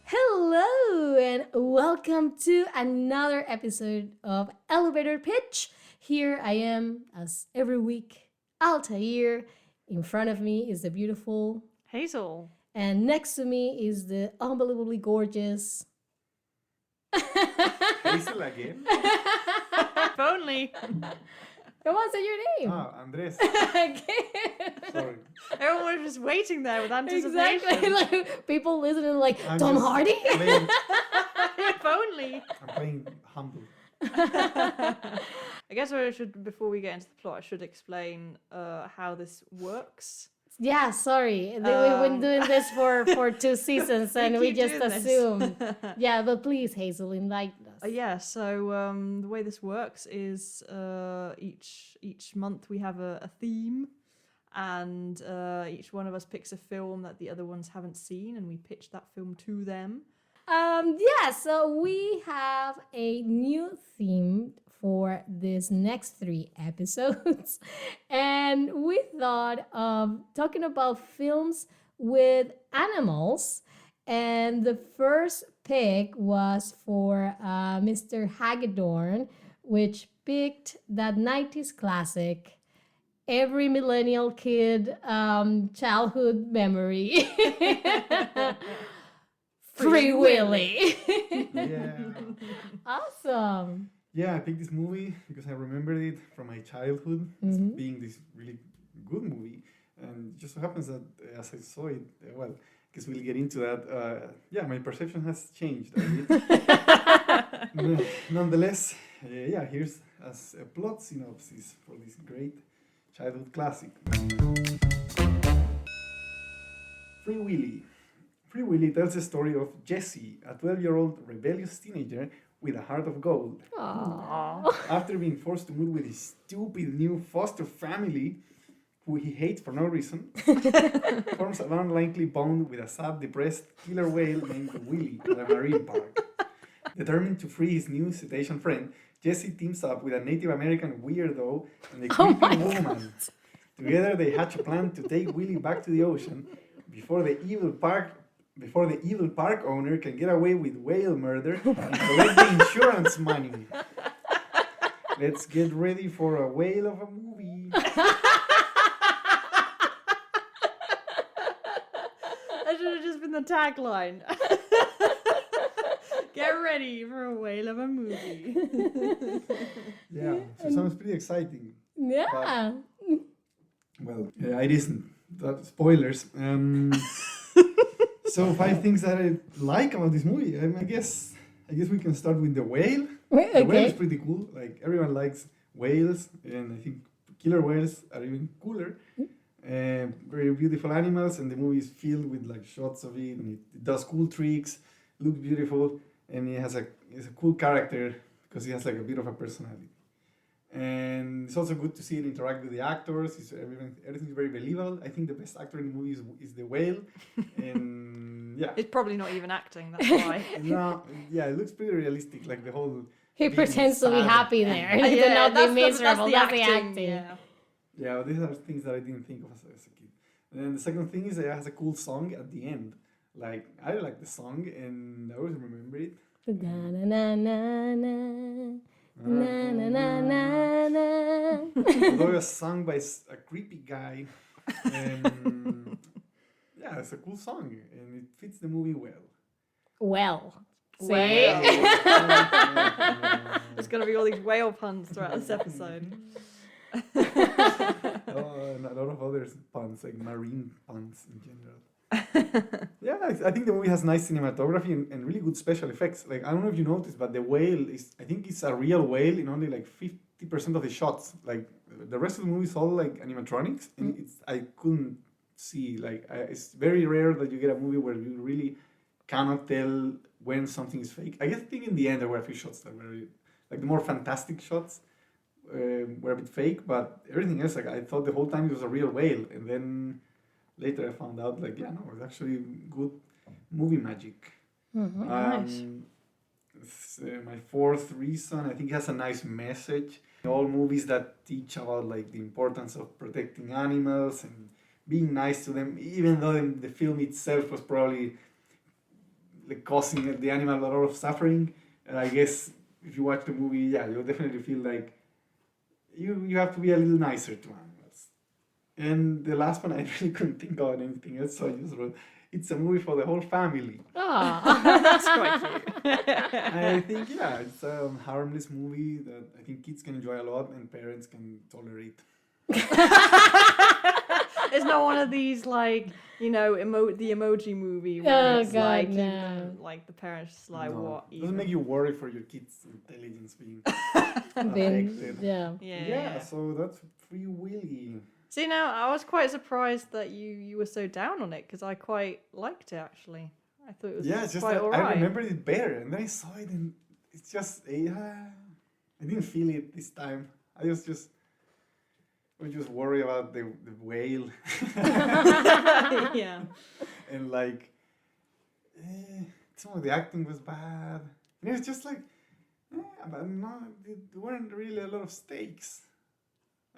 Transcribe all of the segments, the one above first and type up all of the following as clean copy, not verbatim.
Hello and welcome to another episode of Elevator Pitch. Here I am, as every week, Altair. In front of me is the beautiful, Hazel. and next to me is the unbelievably gorgeous. Hazel again? If only. Come on, say your name. Ah, Andres. Again. Sorry. Everyone was just waiting there with anticipation. Exactly. Like people listening, like I'm Tom just Hardy. Playing, If only. I'm playing humble. I guess I should, before we get into the plot, I should explain how this works. Yeah, sorry. We've been doing this for 2 seasons, and we keep just doing this. assumed. Yeah, but please, Hazel, enlighten us. So the way this works is each month we have a theme, and each one of us picks a film that the other ones haven't seen, and we pitch that film to them. So we have a new theme for this next 3 episodes, and we thought of talking about films with animals. And the first pick was for Mr. Hagedorn, which picked that 90s classic, every millennial kid childhood memory. Free Willy. Yeah. Awesome. Yeah, I picked this movie because I remembered it from my childhood as being this really good movie. And it just so happens that as I saw it, well, because we'll get into that, my perception has changed a bit. Nonetheless, here's as a plot synopsis for this great childhood classic. Free Willy. Free Willy tells the story of Jesse, a 12-year-old rebellious teenager with a heart of gold. Aww. After being forced to move with his stupid new foster family, who he hates for no reason, forms an unlikely bond with a sad, depressed killer whale named Willy at a marine park. Determined to free his new cetacean friend, Jesse teams up with a Native American weirdo and a creepy woman. Together they hatch a plan to take Willy back to the ocean before the evil park owner can get away with whale murder and collect the insurance money. Let's get ready for a whale of a movie. That should have just been the tagline. Get ready for a whale of a movie. Yeah, so sounds pretty exciting. Yeah. Well, it isn't. Spoilers. So 5 things that I like about this movie. I guess we can start with the whale. The whale is pretty cool. Like everyone likes whales, and I think killer whales are even cooler. Very beautiful animals, and the movie is filled with like shots of it, and it does cool tricks, looks beautiful, and it's a cool character because he has like a bit of a personality. And it's also good to see it interact with the actors. Everything's very believable. I think the best actor in the movie is the whale, and yeah. It's probably not even acting, that's why. No, yeah, it looks pretty realistic. Like the whole. He being pretends to be sad. happy there. He did not be miserable. That's the acting. Yeah. Yeah, these are things that I didn't think of as a kid. And then the second thing is it has a cool song at the end. Like I like the song, and I always remember it. Na-na-na-na. Na-na-na-na-na. Although it was sung by a creepy guy. Yeah, it's a cool song, and it fits the movie well. Well. Whale. See? There's going to be all these whale puns throughout this episode. And a lot of other puns, like marine puns in general. Yeah, I think the movie has nice cinematography and really good special effects. Like, I don't know if you noticed, but the whale I think it's a real whale in only like 50% of the shots. Like, the rest of the movie is all like animatronics, and I couldn't see, like, it's very rare that you get a movie where you really cannot tell when something is fake. I think in the end there were a few shots that were, like, the more fantastic shots were a bit fake, but everything else, like, I thought the whole time it was a real whale, and then later I found out, like, yeah, no, it's actually good movie magic. Nice. It's, my fourth reason, I think it has a nice message. All movies that teach about, like, the importance of protecting animals and being nice to them, even though the film itself was probably like causing the animal a lot of suffering. And I guess if you watch the movie, yeah, you'll definitely feel like you have to be a little nicer to animals. And the last one, I really couldn't think of anything else, so I just wrote, it's a movie for the whole family. Oh. That's quite cute. I think, yeah, it's a harmless movie that I think kids can enjoy a lot and parents can tolerate. It's not one of these like, you know, the emoji movie where it's like, you know, like the parents just like, No, what? It doesn't make you worry for your kids' intelligence being Been- affected. yeah. Yeah, so that's Free Willy. See, now I was quite surprised that you were so down on it because I quite liked it actually. I thought it was Yeah, it's just quite that alright. I remembered it better, and then I saw it, and it's just I didn't feel it this time. I was just worry about the whale, Yeah. and like some of the acting was bad. And it was just like, but no, there weren't really a lot of stakes.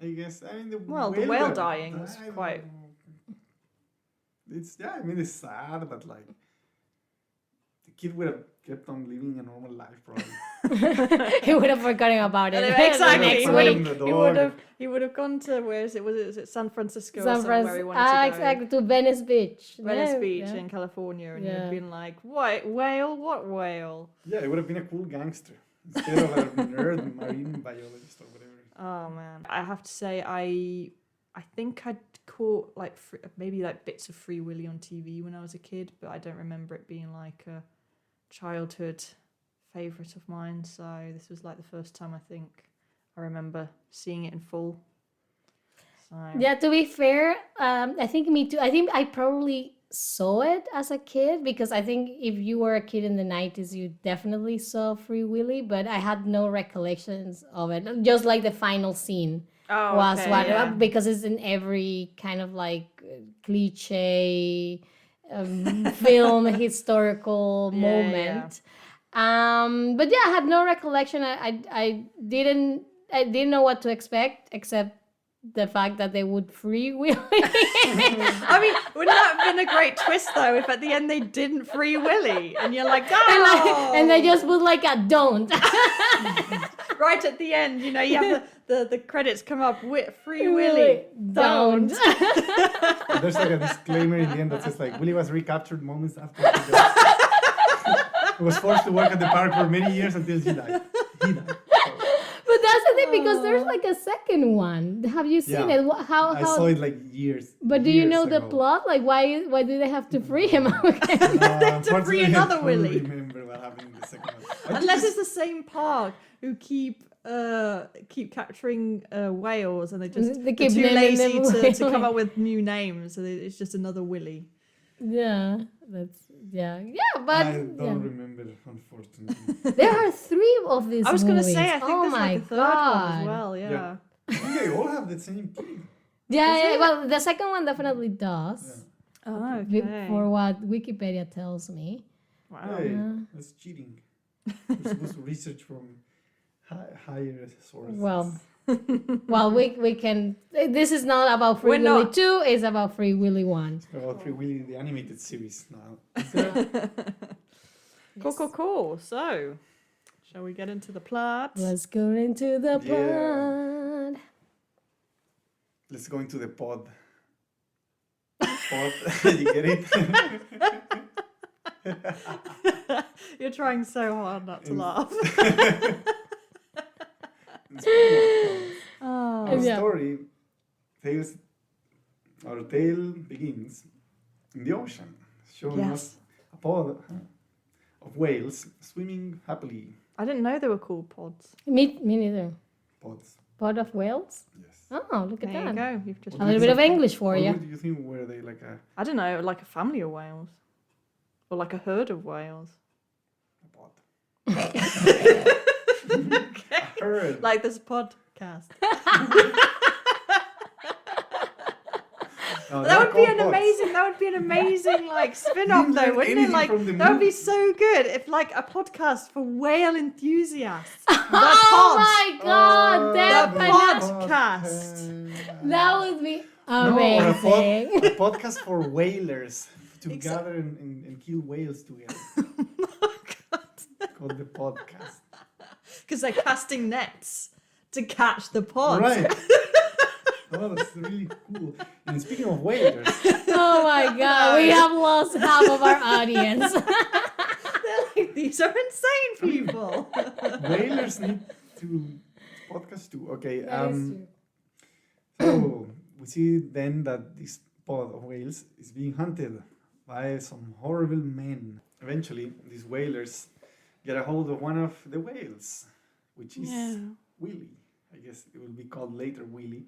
I guess the the whale that dying was died, quite. It's I mean it's sad, but like the kid would have kept on living a normal life probably. He would have forgotten about it. Exactly. Next He week. would have gone to where is it? Was it San Francisco or San somewhere he Francisco. wanted to go? Exactly, to Venice Beach. Venice Yeah, Beach yeah. in California, and Yeah. you'd been like, "What whale? What whale?" Yeah, it would have been a cool gangster instead of a nerd marine biologist or whatever. Oh man, I have to say, I think I'd caught like maybe like bits of Free Willy on TV when I was a kid, but I don't remember it being like a childhood favorite of mine. So this was like the first time I think I remember seeing it in full. So Yeah, to be fair, I think me too. I think I probably saw it as a kid because I think if you were a kid in the 90s, you definitely saw Free Willy, but I had no recollections of it. Just like the final scene was okay, what, yeah. because it's in every kind of like cliche film historical Yeah, moment. But yeah, I had no recollection. I didn't know what to expect except the fact that they would free Willy. I mean, wouldn't that have been a great twist though if at the end they didn't free Willy and you're like, oh! and they just put like a don't. Right at the end, you know, you have the credits come up with Free Willy, don't. There's like a disclaimer in the end that says like Willy was recaptured moments after he died. He was forced to work at the park for many years until he died. He died. But that's the thing because there's like a second one. Have you seen Yeah. it? How? I saw it like years. But do you years know the ago. plot? Like why do they have to free him again? To free Unfortunately, another I don't Willy. remember what happened in the second one. I think Unless it's the same park who keep capturing whales and they just They they're keep too naming lazy them to come Willy. up with new names, so it's just another Willy. Yeah, but I don't remember, unfortunately. there are 3 of these. I was going to movies. say, I think oh there's my like a third God. one as well, yeah. I think they all have the same kid. Yeah, well, the second one definitely does. Oh, Wi- okay. For what Wikipedia tells me. Wow. Hey, Yeah. that's cheating. We're supposed to research from higher sources. Well, we can. This is not about Free We're Willy not. 2. It's about Free Willy 1. About Free Willy, the animated series now. Cool. So, shall we get into the plot? Let's go into the Yeah. plot. Let's go into the pod. Pod, you get it? You're trying so hard not to In- laugh. Oh, Our yeah. story tells, our tale begins in the ocean, showing us Yes. a pod of whales swimming happily. I didn't know they were called pods. Me neither. Pods, Pot of whales. yes. Oh, look at There that. you go. You've just A little bit of English for Or you. what do you think? Were they like a I don't know, like a family of whales. Or like a herd of whales. pod? A herd. Like this podcast. No, That they're would be called an pods. amazing like spin-off Didn't though, learn wouldn't it? anything Like from the that would be movie. so good if like a podcast for whale enthusiasts. The Oh pods. my God, The definitely. podcast. That would be No, or amazing. a podcast for whalers. to gather and kill whales together. Called the podcast. Because they're casting nets to catch the pod. Right. Oh, that's really cool. And speaking of whalers, Oh my god, we have lost half of our audience. They're like, these are insane people. whalers need to podcast too. Okay. That is true. So we see then that this pod of whales is being hunted by some horrible men. Eventually, these whalers get a hold of one of the whales, which is Willy. I guess it will be called later Willy.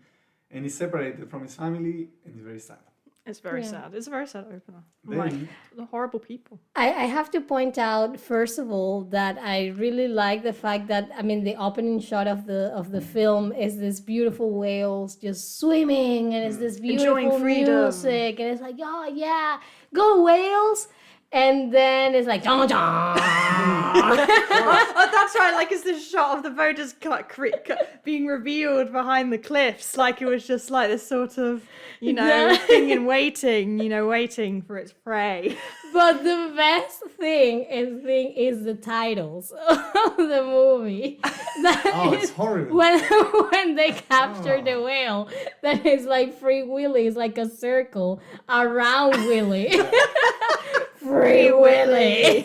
And he's separated from his family and he's very sad. It's very sad. It's a very sad opener. Then, The horrible people. I have to point out, first of all, that I really like the fact that, I mean, the opening shot of the film is this beautiful whales just swimming, and it's this beautiful Enjoying freedom. music, and it's like, oh yeah, go whales. And then it's like, oh, That's right. Like, it's this shot of the boat just being revealed behind the cliffs. Like, it was just like this sort of, thing in waiting, waiting for its prey. But the best thing is the titles of the movie. That it's is horrible. when they capture the whale, that is like Free Willy, is like a circle around Willy. Free Willy.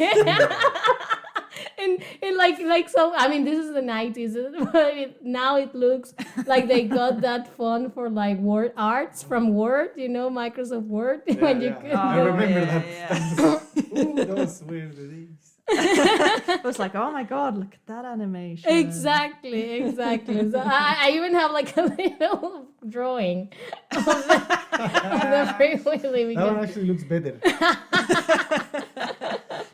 And like so, I mean, this is the 90s, but now it looks like they got that fun for like word arts from Word, Microsoft Word. When you could I remember that. Yeah. Ooh, those were the days. It was like, oh my god, look at that animation. Exactly. So I even have like a little drawing of the Free Willy. That one actually looks better.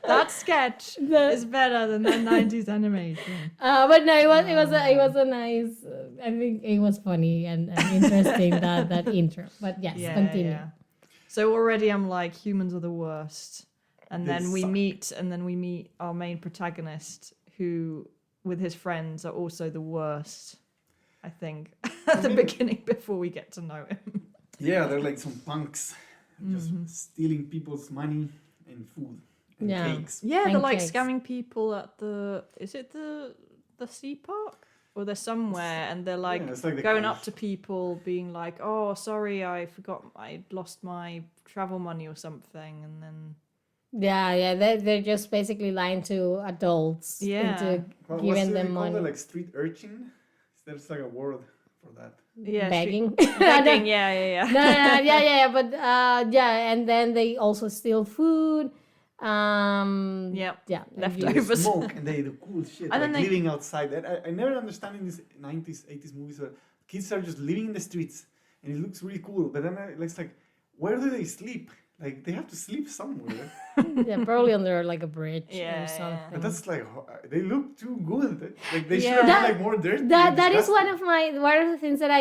That sketch is better than that 90s animation. But no, it was a nice. I think it was funny and interesting that intro. But yes, continue. Yeah. So already I'm like, humans are the worst. And They then we suck. meet our main protagonist, who with his friends are also the worst, I think, at the beginning before we get to know him. Yeah, they're like some punks, just stealing people's money and food and Yeah. cakes. Yeah, they're like Pancakes. scamming people at the sea park? Or they're somewhere and they're like, Yeah, it's like the going cruise. up to people being like, oh, sorry, I lost my travel money or something. And then Yeah, they're just basically lying to adults Yeah. into What's giving it them called? money. Like street urchin? There's like a word for that. yeah, Begging. begging, yeah. No, but and then they also steal food. Yep. Yeah, Leftovers. They smoke and they do cool shit, And then like they- living outside. I never understand in these 90s, 80s movies where kids are just living in the streets and it looks really cool. But then it's like, where do they sleep? Like, they have to sleep somewhere. Yeah, probably under like a bridge Yeah, or something. But that's like, they look too good. Like, they should Yeah. have been like more dirty. That and is one disgusting. of the things that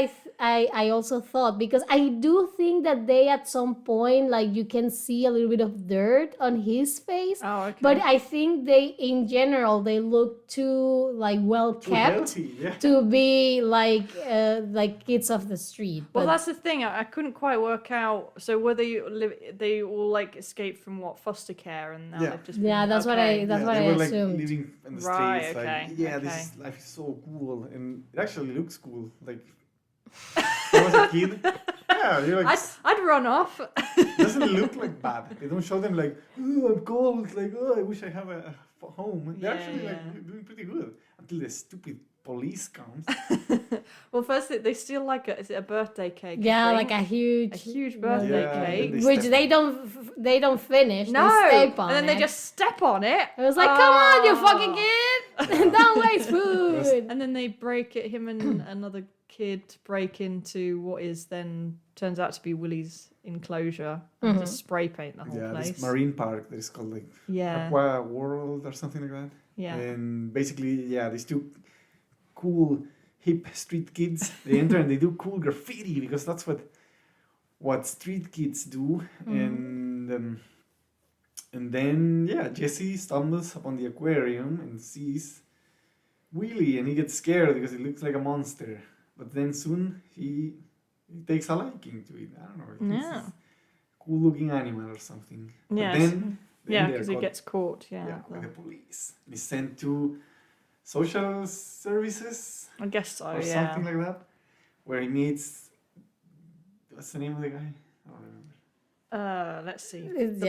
I also thought, because I do think that they at some point, like, you can see a little bit of dirt on his face. Oh, okay. But I think they in general they look too like well Too kept healthy, yeah. to be like kids off the street. Well, But that's the thing. I couldn't quite work out. So whether they all like escaped from what, foster care, and now Yeah. they've just Yeah, been, that's what okay. I- that's Yeah, what they I were like assumed. living in the Right, streets. okay, Like, yeah, okay. this life is so cool, and it actually looks cool. Like, when I was a kid, yeah, you're like, I'd run off. it doesn't look like bad. They don't show them like, oh, I'm cold. Like, oh, I wish I have a home. They're Yeah, actually yeah. like doing pretty good until the stupid police comes. Well, first they steal like is it a birthday cake? I yeah, think? like a huge birthday Yeah, cake. and which step- they don't finish. No, they step on and then they it. just step on it. It was like, come on, you Oh. fucking kid! Don't waste food. And then they break it. Him and another kid break into what is then turns out to be Willy's enclosure and just spray paint the whole Yeah, place. this marine park that is called like Yeah, Aqua World or something like that. yeah. And basically, yeah, these two cool, hip street kids, they enter and they do cool graffiti because that's what street kids do. And then, yeah, Jesse stumbles upon the aquarium and sees Willy, and he gets scared because it looks like a monster. But then soon he takes a liking to it. I don't know. He thinks Yeah. it's cool-looking animal or something. But Yes. then Yeah, they're because he caught, gets caught. yeah, Yeah. by the police. And he's sent to social services I guess so. or Yeah. something like that, where he meets. What's the name of the guy? I don't remember. Let's see. It's-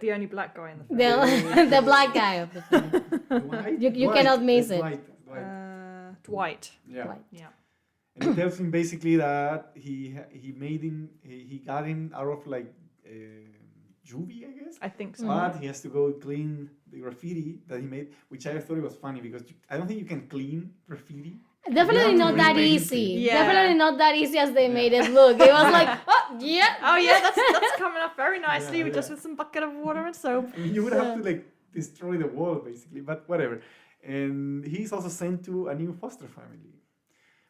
The only black guy in the film. the black guy of the film. Dwight? You cannot miss it. Dwight. Dwight. Yeah. Dwight. Yeah. And he tells him basically that he got him out of like juvie, I guess. I think so. But he has to go clean the graffiti that he made, which I thought it was funny because I don't think you can clean graffiti. Definitely You have not to that really make it easy. Yeah. Definitely not that easy as they made it look. It was like, oh yeah. Oh yeah, that's coming up very nicely Yeah, with just yeah. with some bucket of water and soap. I mean, you would have to like destroy the wall basically, but whatever. And he's also sent to a new foster family,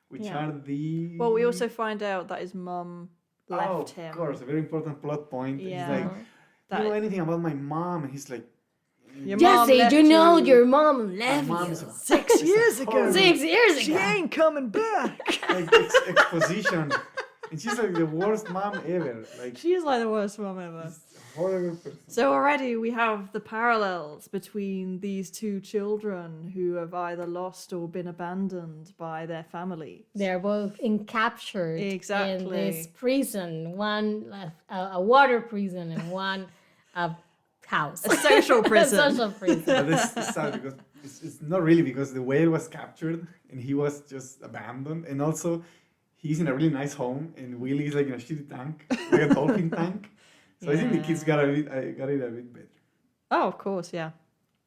which Yeah. are the. Well, we also find out that his mum left him. Of course, a very important plot point. Yeah. He's like, That- "Do you know anything about my mom?" And he's like, Your mom Jesse, left you know you. your mom "My left mom you is a 6 years ago. horrible, 6 years She ago. ain't coming back. like exposition, and she's like the worst mom ever. Like She is like the worst mom ever. she's a horrible person. So already we have the parallels between these two children who have either lost or been abandoned by their families. They're both encaptured in Exactly. this prison. One a water prison and one a house. A social prison. A social prison. But this is sad because it's not really because the whale was captured and he was just abandoned, and also he's in a really nice home and Willy is like in a shitty tank, like a dolphin tank. So I think the kids got it a bit better. Oh, of course, yeah.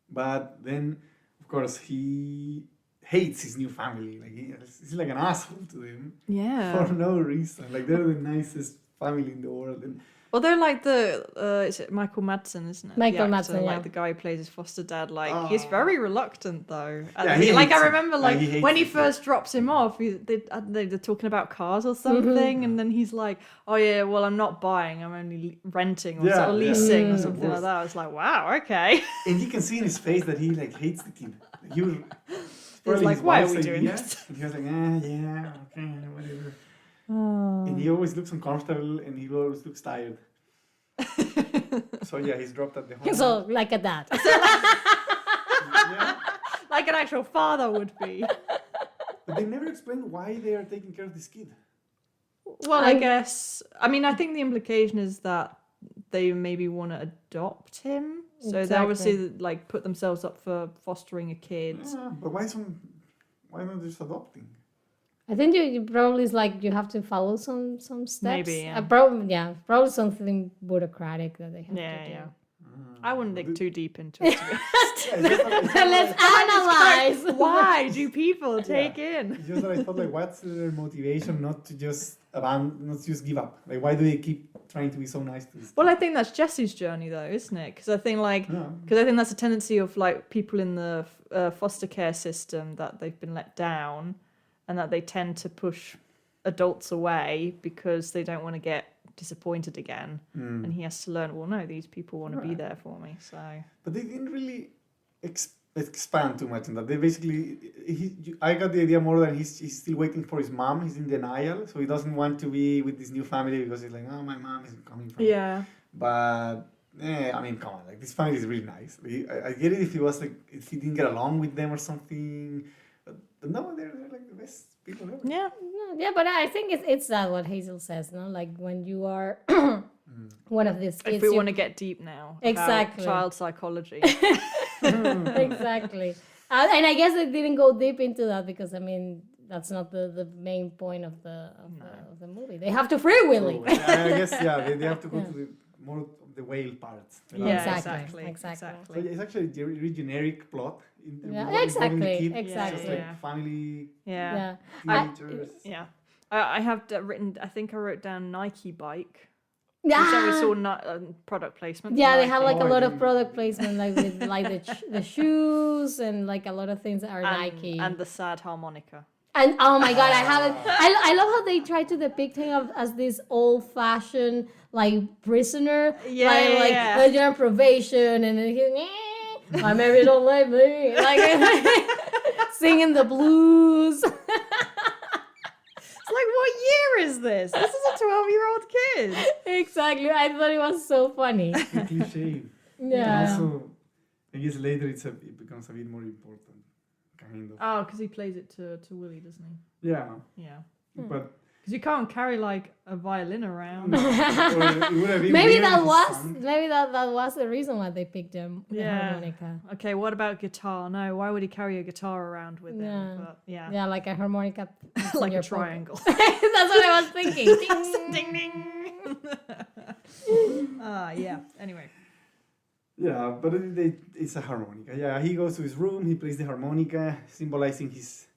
But then, of course, he hates his new family. Like he's like an asshole to them Yeah. for no reason. Like they're the nicest family in the world. And Well, they're like is it Michael Madsen, isn't it? Michael The actor, Madsen, like yeah. the guy who plays his foster dad. Like he's very reluctant though. And Yeah, he like I hates him. remember, Like, like he hates when he him. first drops him off, they're talking about cars or something, and then he's like, "Oh yeah, well I'm not buying, I'm only renting or Yeah, sort of yeah. leasing or Mm. something like that." I was like, "Wow, okay." you can see in his face that he like hates the kid. Like, he was probably like, his "Why are wife's we doing idea, this?" And he was like, yeah, okay, whatever. Oh. And he always looks uncomfortable and he always looks tired. So yeah, he's dropped at the home. So like a dad. Yeah. Like an actual father would be. But they never explain why they are taking care of this kid. Well, I guess. I mean, I think the implication is that they maybe want to adopt him. So they Exactly. obviously like put themselves up for fostering a kid. Yeah, but why not just adopting? I think you probably is like you have to follow some steps. Maybe, yeah. Probably something bureaucratic that they have Yeah, to do. yeah. I wouldn't dig too deep into it. To be honest. Let's analyze. Why do people take in? It's just that I thought, like, what's their motivation not to just give up? Like, why do they keep trying to be so nice to this? Well, I think that's Jesse's journey, though, isn't it? Because I think that's a tendency of like people in the foster care system that they've been let down, and that they tend to push adults away because they don't want to get disappointed again. And he has to learn, well, no, these people want to be there for me. So But they didn't really expand too much on that. They basically, I got the idea more that he's still waiting for his mom. He's in denial, so he doesn't want to be with this new family because he's like, oh, my mom isn't coming from. yeah. But I mean, come on, like this family is really nice. I get it if he didn't get along with them or something. But no, they're like the best people ever. Yeah. Yeah, but I think it's that what Hazel says, no? Like when you are one of these kids. If we want to get deep now, about Exactly. child psychology. Exactly. And I guess it didn't go deep into that because I mean that's not the main point of the movie. They have to free Willy. So, I guess they have to go to the more of the whale parts. Yeah, Exactly. So it's actually a very generic plot. Yeah, exactly, It's exactly. just like family Yeah. teenagers. Yeah. I have written, I think I wrote down Nike bike. Yeah. Which I saw product placement. Yeah, they Nike. have like a Oh, I lot of didn't- product placement, like with like the shoes and like a lot of things that are Nike. And the sad harmonica. And oh my god, I haven't. I love how they try to depict him as this old-fashioned like prisoner. Yeah, like yeah. you're on probation, and then he, my maybe don't like me, like singing the blues. It's like, what year is this? This is a 12-year-old kid. Exactly. I thought it was so funny. It's a cliche. And Yeah. also, I guess later it becomes a bit more important, kind of. Oh, because he plays it to Willy, doesn't he? Yeah, Yeah. but Because you can't carry like a violin around. or it would have been Maybe weird that if was his son- that was the reason why they picked him. The Yeah. harmonica. Okay, what about guitar? No, why would he carry a guitar around with him? Yeah. But yeah, Yeah, like a harmonica. It's in like your a triangle. pocket. That's what I was thinking. Ding. Ding ding. Yeah. Anyway. Yeah, but it's a harmonica. Yeah, he goes to his room, he plays the harmonica, symbolizing his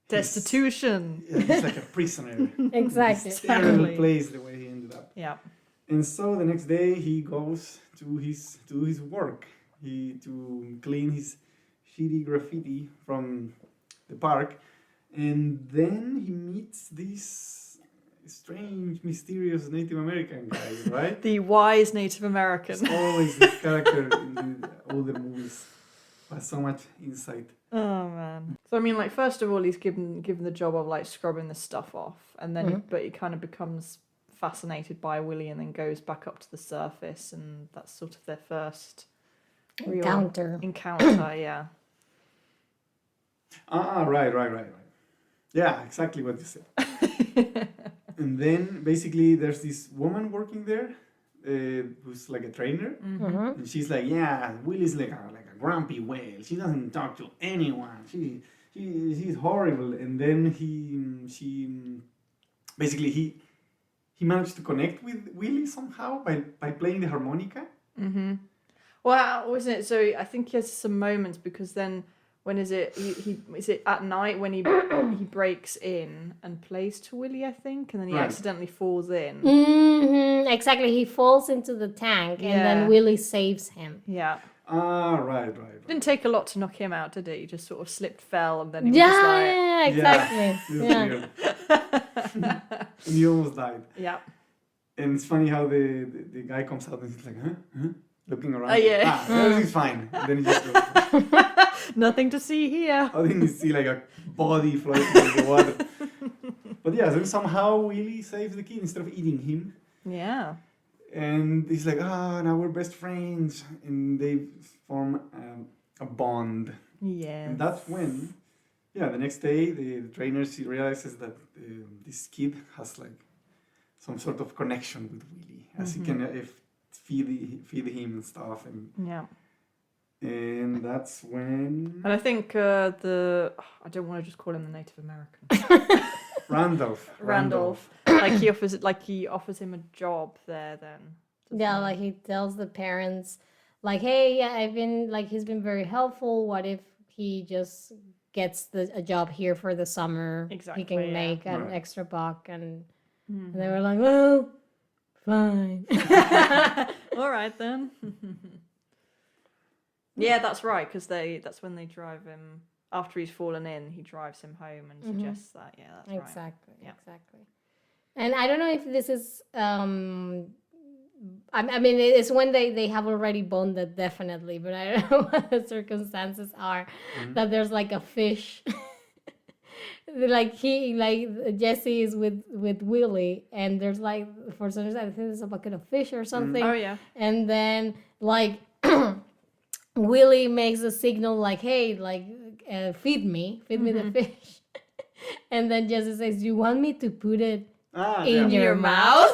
Destitution. Yeah, he's like a prisoner. Exactly. His terrible Exactly. place the way he ended up. Yeah. And so the next day he goes to his work. To clean his shitty graffiti from the park, and then he meets this strange, mysterious Native American guy, right? The wise Native American. It's always this character in the older movies has so much insight. Oh man. So I mean, like, first of all, he's given the job of like scrubbing the stuff off, and then but he kind of becomes fascinated by Willy, and then goes back up to the surface, and that's sort of their first real encounter. Yeah. Right. Yeah, exactly what you said. And then basically there's this woman working there who's like a trainer, and she's like, yeah, Willy's like a grumpy whale. She doesn't talk to anyone. She's horrible. And then he managed to connect with Willy somehow by playing the harmonica. Well, wasn't it? So I think he has some moments, because then when is it? He is it at night when he breaks in and plays to Willy, I think, and then he Right. accidentally falls in. Exactly. He falls into the tank, and Yeah. then Willy saves him. Yeah. Right. Didn't take a lot to knock him out, did it? He just sort of slipped, fell, and then he was Yeah, just like, yeah, exactly. It was Yeah. weird. And he almost died. yeah. And it's funny how the guy comes out and he's like, huh? Looking around. Yeah. Everything's fine. And then he just goes, Nothing to see here. I didn't see like a body floating in the water. But yeah, then somehow Willy saves the kid instead of eating him. Yeah. And he's like, now we're best friends. And they form a bond. Yeah. And that's when, the next day, the trainer, she realizes that this kid has like some sort of connection with Willy, as he can feed him and stuff. And that's when And I think I don't want to just call him the Native American. Randolph. he offers him a job there then. Yeah, like he tells the parents, like, hey, yeah, he's been very helpful. What if he just gets a job here for the summer? Exactly, He can yeah. make an Right. extra buck, and they were like, well, fine. All right then. Yeah, that's right, because that's when they drive him after he's fallen in. He drives him home and suggests that. Yeah, that's right. Exactly. Yeah. Exactly. And I don't know if this is I mean, it's when they have already bonded, definitely, but I don't know what the circumstances are. That there's like a fish. Like Jesse is with Willy, and there's like, for some reason I think there's a bucket of fish or something. Oh yeah. And then like Willy makes a signal like, hey, like feed me the fish. And then Jesse says, you want me to put it in your mouth?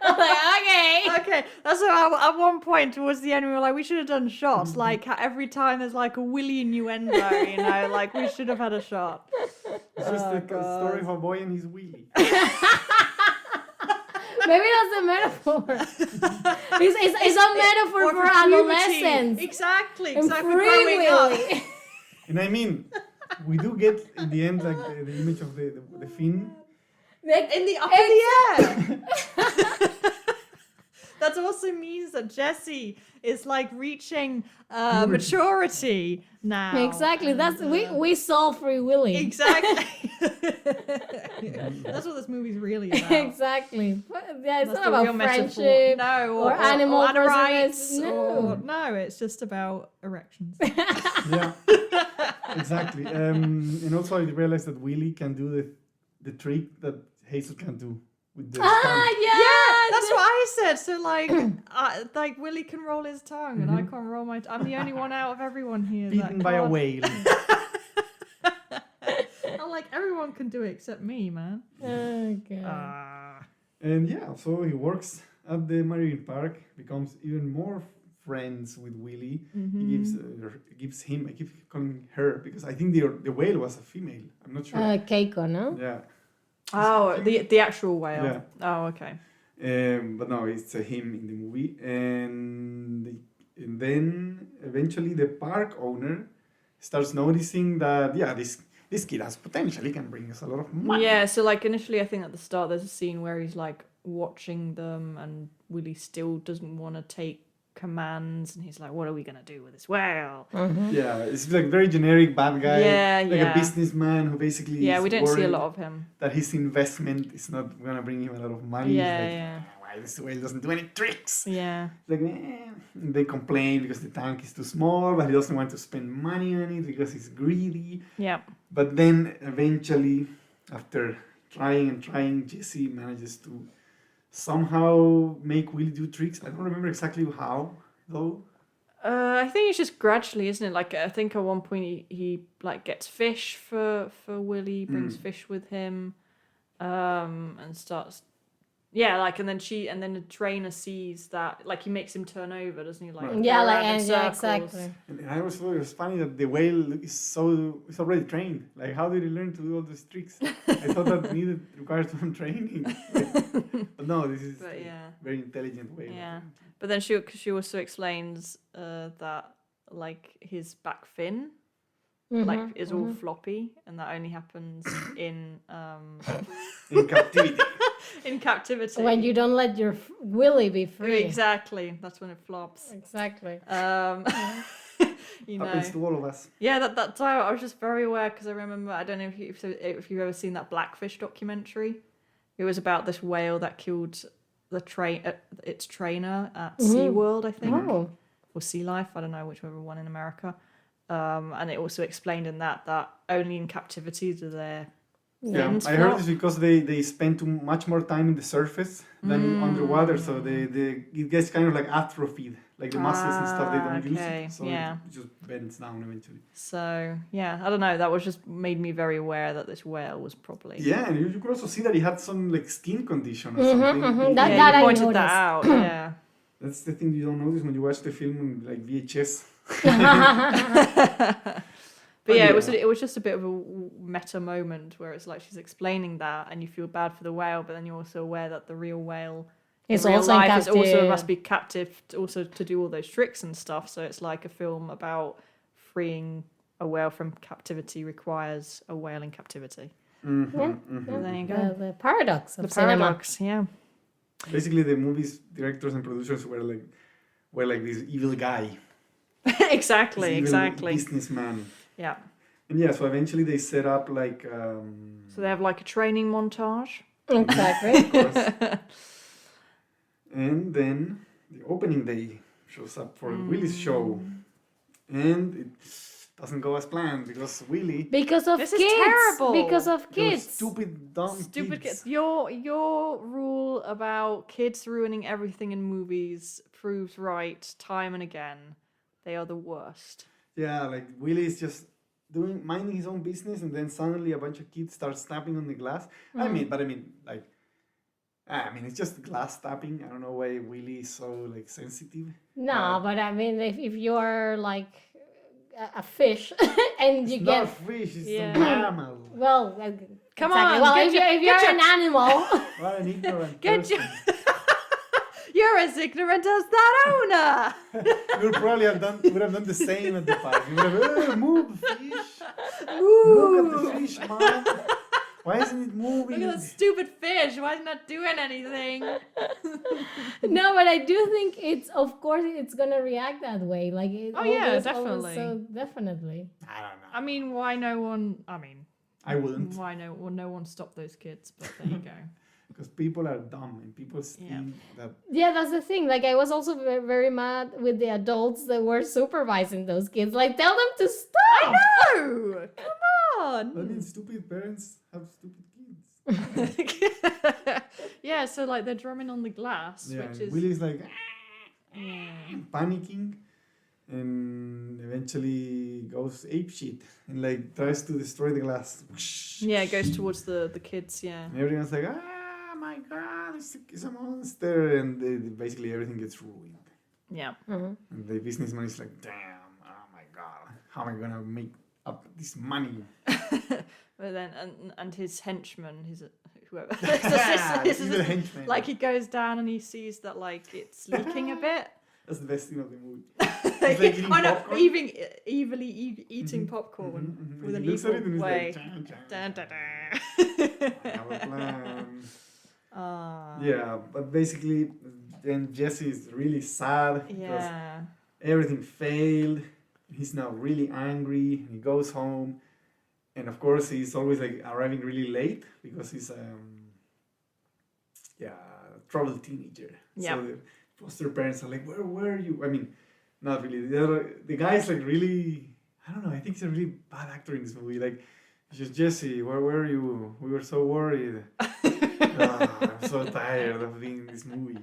I'm like, okay. Okay, that's what at one point towards the end we were like, we should have done shots. Like every time there's like a Willy innuendo, like we should have had a shot. It's just a story of a boy and his Willy. Maybe that's a metaphor. It's a metaphor for adolescence. Exactly, And exactly. free Growing up. Willy. And I mean, we do get in the end like the image of the fin. In the up in the air. That also means that Jesse is like reaching maturity now. Exactly. That's we saw Free Willy. Exactly. That's what this movie's really about. Exactly. Yeah, it's That's not the about real metaphor. friendship. No, or animal rights. No. No, it's just about erections. Yeah, exactly. And also I realized that Willy can do the trick that Hazel can do with the Ah, tongue. yeah, That's what I said. So like Willy can roll his tongue, and I can't roll my. I'm the only one out of everyone here Beaten that by a can't. whale. I'm like everyone can do it except me, man. Oh god. Ah. And yeah, so he works at the marine park, becomes even more friends with Willy. He gives him. I keep calling her because I think the whale was a female. I'm not sure. Keiko, no? Yeah. Oh, the actual whale. Yeah. Oh, okay. But no, it's a him in the movie, and then eventually the park owner starts noticing that this kid has potential. He can bring us a lot of money. Yeah. So like initially, I think at the start there's a scene where he's like watching them, and Willy still doesn't want to take commands, and he's like, "What are we gonna do with this whale?" Yeah, it's like very generic bad guy. Yeah, like yeah. a businessman who basically Yeah, is we don't see a worried lot of him. that his investment is not gonna bring him a lot of money. Yeah, He's like, yeah. Why this whale doesn't do any tricks? Yeah. Like, they complain because the tank is too small, but he doesn't want to spend money on it because he's greedy. Yeah. But then eventually, after trying and trying, Jesse manages to somehow make Willy do tricks. I don't remember exactly how, though. I think it's just gradually, isn't it? Like I think at one point he like gets fish for Willy, brings fish with him, and starts. Yeah, like and then the trainer sees that, like he makes him turn over, doesn't he? Like Right. Yeah, go like around in and yeah, circles. exactly. And I always thought it was funny that the whale is already trained. Like, how did he learn to do all these tricks? I thought that required some training. But no, this is But a yeah. very intelligent whale. Yeah. But then she also explains that like his back fin like is all floppy, and that only happens in In captivity. in captivity. When you don't let your Willy be free. Exactly, that's when it flops. Exactly. You know. Happens to all of us. Yeah, that time I was just very aware because I remember, I don't know if you've ever seen that Blackfish documentary. It was about this whale that killed its trainer at SeaWorld, I think, Oh. or Sea Life, I don't know whichever one in America. And it also explained in that only in captivity do their Yeah, fins I heard flop. this because they spend too much more time in the surface than underwater, so it gets kind of like atrophied, like the muscles and stuff. They don't okay, use it, so yeah. it just bends down eventually. So yeah, I don't know. That was just made me very aware that this whale was probably. Yeah, and you could also see that he had some like skin condition or something. That- Yeah, that you I pointed noticed. that out. Yeah. That's the thing you don't notice when you watch the film on like VHS. But yeah, yeah. it was just a bit of a meta moment where it's like she's explaining that, and you feel bad for the whale, but then you're also aware that the real whale, It's in real also in life, is also captive. must be captive also to do all those tricks and stuff. So it's like a film about freeing a whale from captivity requires a whale in captivity. Yeah. There you go. The paradox of The cinema. paradox, yeah. Basically, the movie's directors and producers were like this evil guy, Exactly, this evil exactly. businessman. Yeah. And yeah, so eventually they set up like So they have like a training montage. Exactly. of course. And then the opening day shows up for Willy's show, and it doesn't go as planned because Willy, Because of This is kids. terrible. Because of those kids. stupid dumb Stupid kids. kids. Your rule about kids ruining everything in movies proves right time and again. They are the worst. Yeah, like Willy is just minding his own business, and then suddenly a bunch of kids start snapping on the glass. I mean, it's just glass tapping. I don't know why Willy is so like sensitive. No, but I mean, if you're like a fish and you It's get not a fish, it's Yeah. a mammal. well, Come exactly. on, Well, get if your- you're get an animal, What an ignorant Get person. You're as ignorant as that owner. You would probably would have done the same at the park. You would have, move, fish. Look at the fish, man. Why isn't it moving? Look at that stupid fish. Why is it not doing anything? no, but I do think of course it's gonna react that way. Like Oh, yeah, always, definitely. so definitely. I don't know. I mean, why no one? I wouldn't. Why no one stopped those kids? But there you go. Because people are dumb and people think Yeah. that. Yeah, that's the thing. Like I was also very, very mad with the adults that were supervising those kids. Like tell them to stop. No, come I on. mean, stupid parents have stupid kids. Yeah, so like they're drumming on the glass, Yeah, which and is Willy's like yeah. panicking, and eventually goes apeshit and like tries to destroy the glass. Yeah, it goes towards the kids. Yeah, And everyone's like, "Ah, my God, it's a monster!" And basically everything gets ruined. yeah. Mhm. And the businessman is like, "Damn, oh my God, how am I gonna make up this money?" But then and his henchman, his whoever, This is the henchman. like he goes down and he sees that like it's leaking a bit. That's the best scene of the movie. He's like eating I know, popcorn. evilly eating popcorn with He an looks at evil it and he's way. like, Dun, dun, I have a plan. Ah. Yeah, but basically, then Jesse is really sad because Yeah. everything failed. He's now really angry. And he goes home, and of course, he's always like arriving really late because he's a troubled teenager. Yeah. So the foster parents are like, "Where were you?" I mean, not really. The guy's like really. I don't know. I think he's a really bad actor in this movie. Like, it's just Jesse. Where were you? We were so worried. I'm so tired of being in this movie.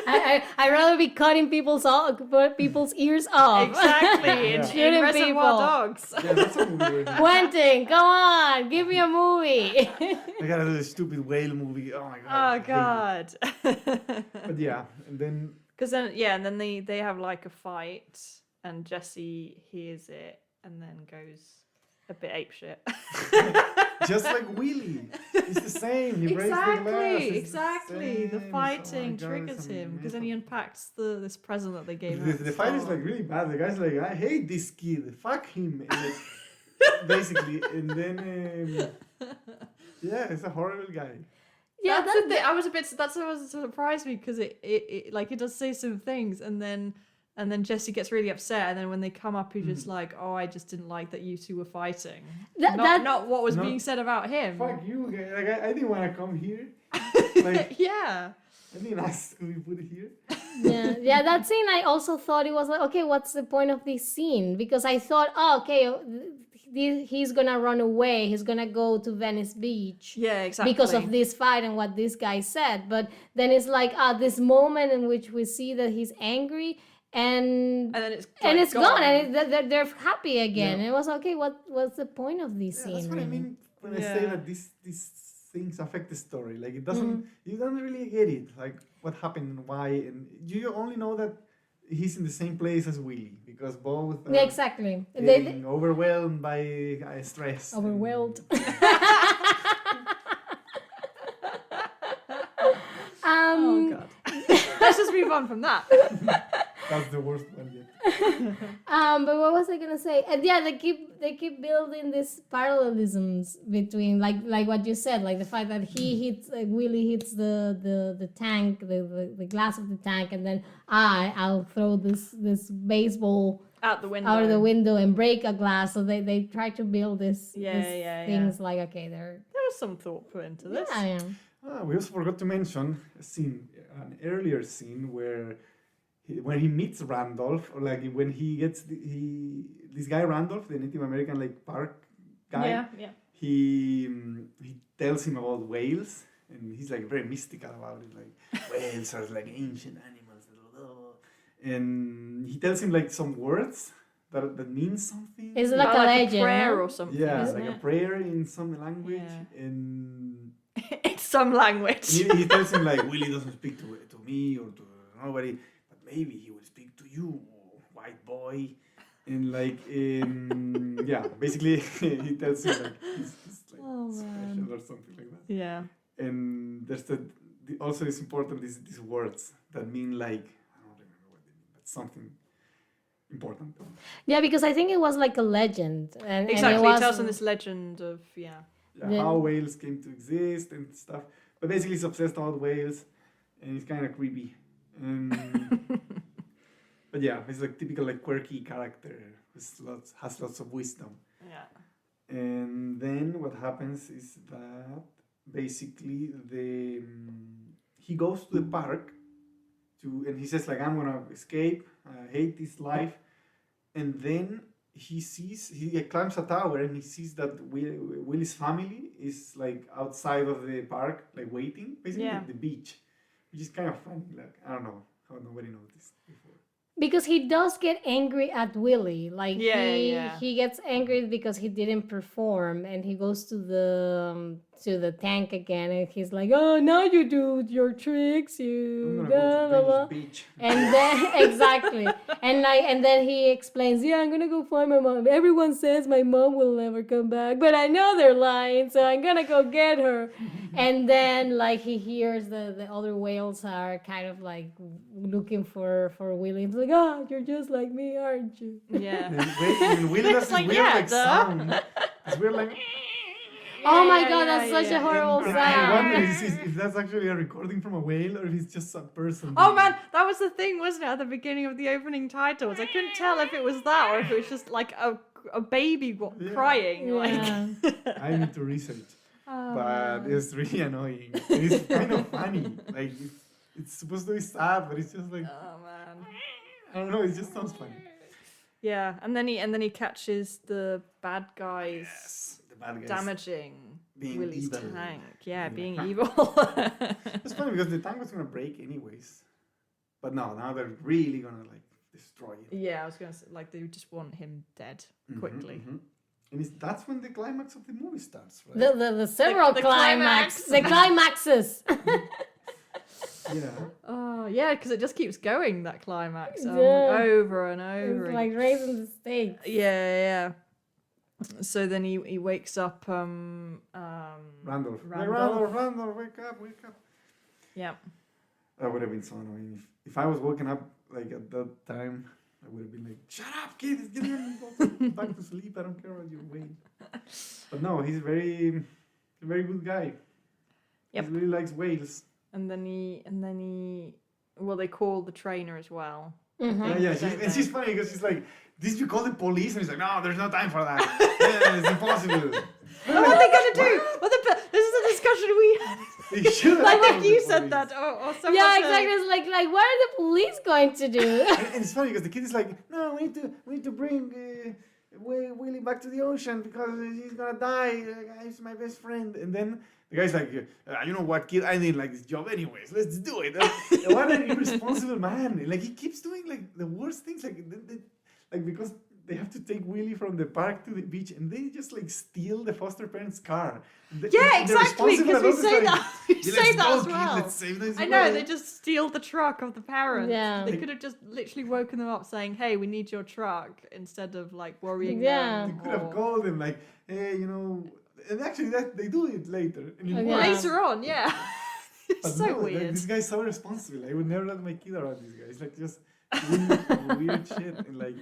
And I'd rather be cutting people's ears off. Exactly. Yeah. In Shooting Reservoir people. Dogs. yeah, that's a movie. Quentin, come on, give me a movie. I gotta do the stupid whale movie. Oh my god. Oh I hate God. it. But yeah, and then Because then and then they have like a fight, and Jesse hears it and then goes a bit apeshit. just like Willy, it's the same. He breaks the glass. It's Exactly. The same. fighting It's- oh my God, triggers it's him because then he amazing. unpacks this present that they gave him. The, at the fight is start. like really bad. The guy's like, I hate this kid. Fuck him. And like, basically, and then yeah, it's a horrible guy. Yeah, That's the thing. That's what was surprised me because it like it does say some things and then Jesse gets really upset and then when they come up he's just like, oh, I just didn't like that you two were fighting. Not what was No. being said about him. Fuck you, guy. Like I didn't want to come here. Like Yeah. I didn't ask to be put here. yeah, that scene I also thought it was like, okay, what's the point of this scene? Because I thought, oh, okay, he's gonna run away, he's gonna go to Venice Beach. Yeah, exactly. Because of this fight and what this guy said. But then it's like this moment in which we see that he's angry and then it's and like, it's gone, and they're happy again. Yeah. And it was okay, what's the point of this Yeah, scene? that's what I really? mean when I say Yeah. that these things affect the story. Like it doesn't, you don't really get it. Like what happened and why, and you only know that he's in the same place as Willy because both are Yeah, exactly. getting overwhelmed by stress. Overwhelmed. Oh God. Let's just move on from that. That's the worst one yet. But what was I gonna say? And yeah, they keep building these parallelisms between like what you said, like the fact that he hits Willy hits the tank, the glass of the tank, and then I'll throw this baseball Out the window. out of the window and break a glass. So they try to build these Yeah. things like okay, they're There was some thought put into this. yeah. We also forgot to mention an earlier scene where when he meets Randolph, or like when he gets this guy Randolph, the Native American like park guy. Yeah. He tells him about whales, and he's like very mystical about it. Like whales are like ancient animals, and he tells him like some words that mean something. It's like Oh, a like legend, a prayer no? or something. Yeah, isn't like a it? prayer in some language, Yeah. and In some language. he tells him like Willy doesn't speak to me or to nobody, but maybe he will speak to you, white boy, and like yeah, basically he tells him like he's like Oh, man. special or something like that. Yeah. And there's also it's important these words that mean like I don't remember what they mean, but something important. Yeah, because I think it was like a legend, and Exactly. it It was, tells them this legend of Yeah, Then- how whales came to exist and stuff. But basically, he's obsessed about whales, and he's kind of creepy. But yeah, he's like typical like quirky character has lots of wisdom. Yeah. And then what happens is that basically he goes to the park and he says like I'm gonna escape. I hate this life. And then he climbs a tower and he sees that Willy's family is like outside of the park, like waiting, basically Yeah. at the beach, which is kind of funny. Like I don't know how nobody noticed before. Because he does get angry at Willy. Like Yeah. he gets angry because he didn't perform, and he goes to the tank again, and he's like, "Oh, now you do your tricks, I'm you gonna blah, go blah, to blah." Venice Beach. And then exactly, and then he explains, "Yeah, I'm gonna go find my mom. Everyone says my mom will never come back, but I know they're lying, so I'm gonna go get her." And then like he hears the other whales are kind of like looking for Willy. It's like, "Ah, you're just like me, aren't you?" Yeah. And Willy does It's this like, weird yeah, like duh. sound. It's weird like. Oh my Yeah, god, yeah, that's such yeah. a horrible And I wonder sound. if that's actually a recording from a whale or if it's just a person. Oh doing man, it. that was the thing, wasn't it? At the beginning of the opening titles, I couldn't tell if it was that or if it was just like a baby Yeah. crying. Yeah. Like, I need to research, oh, but man. it's really annoying. It's kind of funny. Like it's supposed to be sad, but it's just like Oh man. I don't know. It just sounds funny. Yeah, and then he catches the bad guys Yes, the bad guys. damaging being Willy's evil. tank. Yeah, Yeah. being evil. It's funny because the tank was gonna break anyways, but no, now they're really gonna like destroy it Yeah, I was gonna say like they just want him dead quickly. Mhm. And that's when the climax of the movie starts, right? The several The climax, climax. the climaxes. Yeah. Oh yeah, because it just keeps going that climax Yeah. over and over. It's like raising the stakes. Yeah. So then he wakes up. Randolph. Randolph. Randolph, wake up. Yeah. That would have been so annoying. If I was waking up like at that time, I would have been like, "Shut up, kid! It's getting back to sleep. I don't care about your way." But no, he's a very good guy. Yep. He really likes whales. And then he. Well, they call the trainer as well. Mhm. Yeah. She's funny because she's like, "Did you call the police?" And he's like, "No, there's no time for that. Yeah, it's impossible." What are they gonna do? This is a discussion we had. They should have I called think the you said police. that, or someone Yeah, said- exactly. It's like what are the police going to do? And it's funny because the kid is like, "No, we need to bring Willy back to the ocean because he's gonna die. He's my best friend." And then the guy's like, "You know what, kid? I didn't like this job anyways. Let's do it." What an irresponsible man! And, like he keeps doing like the worst things, like because they have to take Willy from the park to the beach, and they just like steal the foster parents' car. Yeah, exactly. Because we say that. We "Yeah, say let's that go, as kid, well. Let's save this I know, whale." they just steal the truck of the parents. Yeah. They could have just literally woken them up saying, "Hey, we need your truck," instead of like worrying Yeah. They them. could have called them like, "Hey, you know," and actually that they do it later. And it Okay. works. Later on, yeah. But It's so no, like, weird. this guy's so responsible. I would never let my kid around this guy. It's like just doing weird shit and like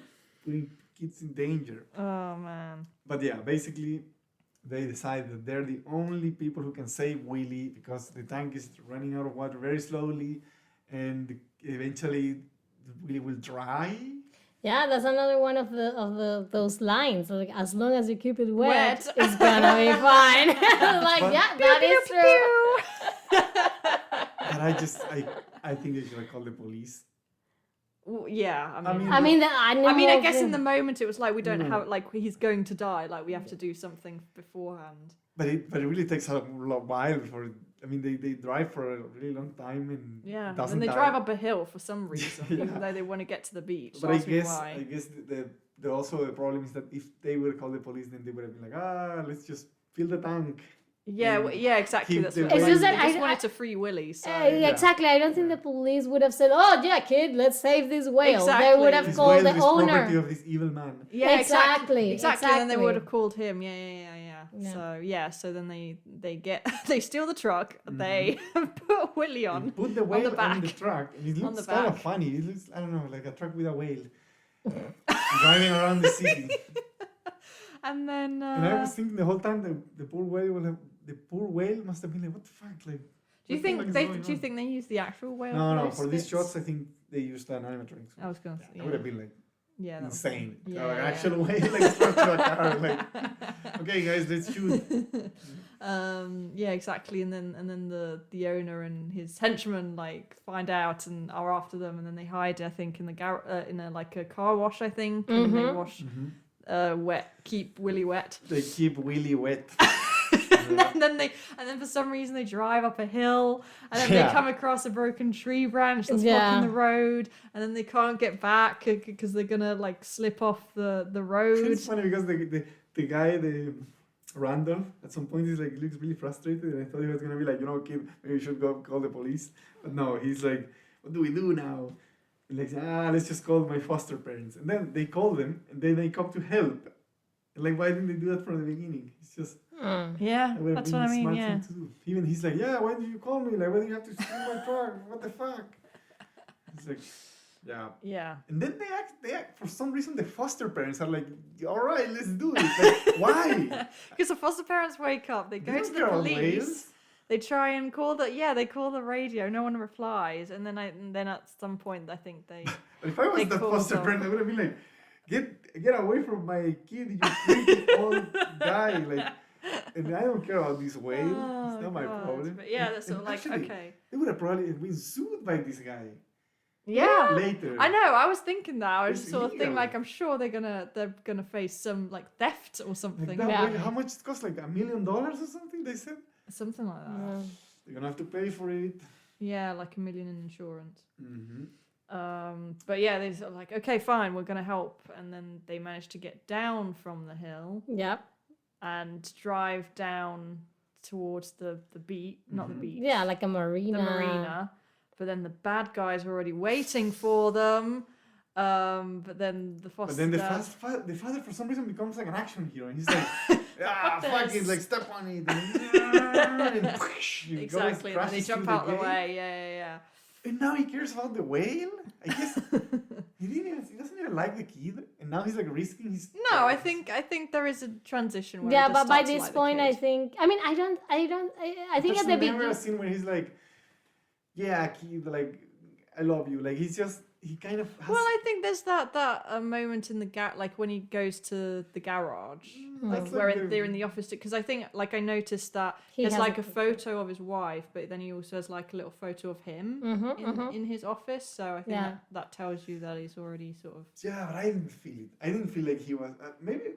putting kids in danger. Oh man. But yeah, basically they decide that they're the only people who can save Willy because the tank is running out of water very slowly, and eventually Willy will dry. Yeah, that's another one of the those lines. Like as long as you keep it wet, Wet. it's gonna be fine. Like But- yeah, that is true. But I think they should have called the police. Yeah, I mean, mean- I mean, the animals. I guess in the moment it was like we don't No. have like he's going to die. Like we have to do something beforehand. But it really takes a while before. I mean, they drive for a really long time and Yeah, it doesn't and they die. drive up a hill for some reason, Yeah. even though they want to get to the beach. But I Ask me guess why. the also the problem is that if they would call the police, then they would have been like, let's just fill the tank. Yeah, and yeah, exactly. keep That's the what It's they just wanted. that They just I- wanted to free Willy. So Exactly. I don't think the police would have said, "Oh yeah, kid, let's save this whale." They Exactly. would have This called whale the is owner. property of this evil man. yeah, Exactly, exactly. And then they would exactly. have called him. Yeah. Yeah. So then they get they steal the truck. Mm-hmm. They put Willy They on. put the whale the back. on the truck, and it On looks the kind of back. funny. It looks, I don't know, like a truck with a whale driving around the city. And then And I was thinking the whole time the poor whale must have been like, what the fuck, like. do you what the fuck think is they going do you on? think they used the actual whale? No, voice for these bits? shots, I think they used an animatronic. I was gonna. That would have been like Yeah, that was- insane. Yeah, Like yeah. actual whale like struck to a car. Like, okay, guys, let's shoot. Yeah, exactly. And then the owner and his henchmen like find out and are after them, and then they hide. I think in the in a like a car wash. I think and then they Mhm. wash keep Willy wet. They keep Willy wet. and then for some reason they drive up a hill, and then they come across a broken tree branch that's blocking the road, and then they can't get back because they're gonna like slip off the road. It's funny because the guy, the Randolph, at some point he's like looks really frustrated, and I thought he was gonna be like, kid, maybe you should go call the police, but no, he's like, what do we do now? And like, let's just call my foster parents, and then they call them, and then they come to help. And like, why didn't they do that from the beginning? It's just yeah, that's what I mean. Yeah, to do. Even he's like, why did you call me? Like, why do you have to steal my truck? What the fuck? It's like, yeah. And then they act for some reason the foster parents are like, all right, let's do it. Like, why? Because the foster parents wake up, they go to the police. They try and call they call the radio. No one replies, and then at some point I think they. If I was the foster parent, I would have been like, get away from my kid, you creepy old guy. Like, and I don't care about this whale. It's not my problem. But yeah, that's sort of like actually, okay. They would have probably been sued by this guy. Yeah. Later. I know. I was thinking that. I was It's sort of thinking illegal. like I'm sure they're gonna face some like theft or something. Like that way, how much it cost? Like $1 million or something? They said. Something like that. You're gonna have to pay for it. Yeah, like $1 million in insurance. Mm-hmm. But yeah, they sort of like, okay, fine, we're gonna help, and then they manage to get down from the hill. Yep. And drive down towards the beach, not the beach. Yeah, like a marina. The marina. But then the bad guys are already waiting for them. But then the foster. But then the father for some reason becomes like an action hero, and he's like, fuck it, like step on it, and exactly. And they jump out the way. Yeah. And now he cares about the whale. I guess he doesn't even like the kid, and now he's like risking his. No, I think there is a transition. Where But by this point, I think. I mean, I think at the beginning. Never a scene where he's like, yeah, kid, like, I love you. Like he kind of has... Well, I think there's that moment in the like when he goes to the garage, like where they're in the office, because I think like I noticed that there's like a photo of his wife, but then he also has like a little photo of him in his office. So I think that tells you that he's already sort of. Yeah, but I didn't feel it. I didn't feel like he was maybe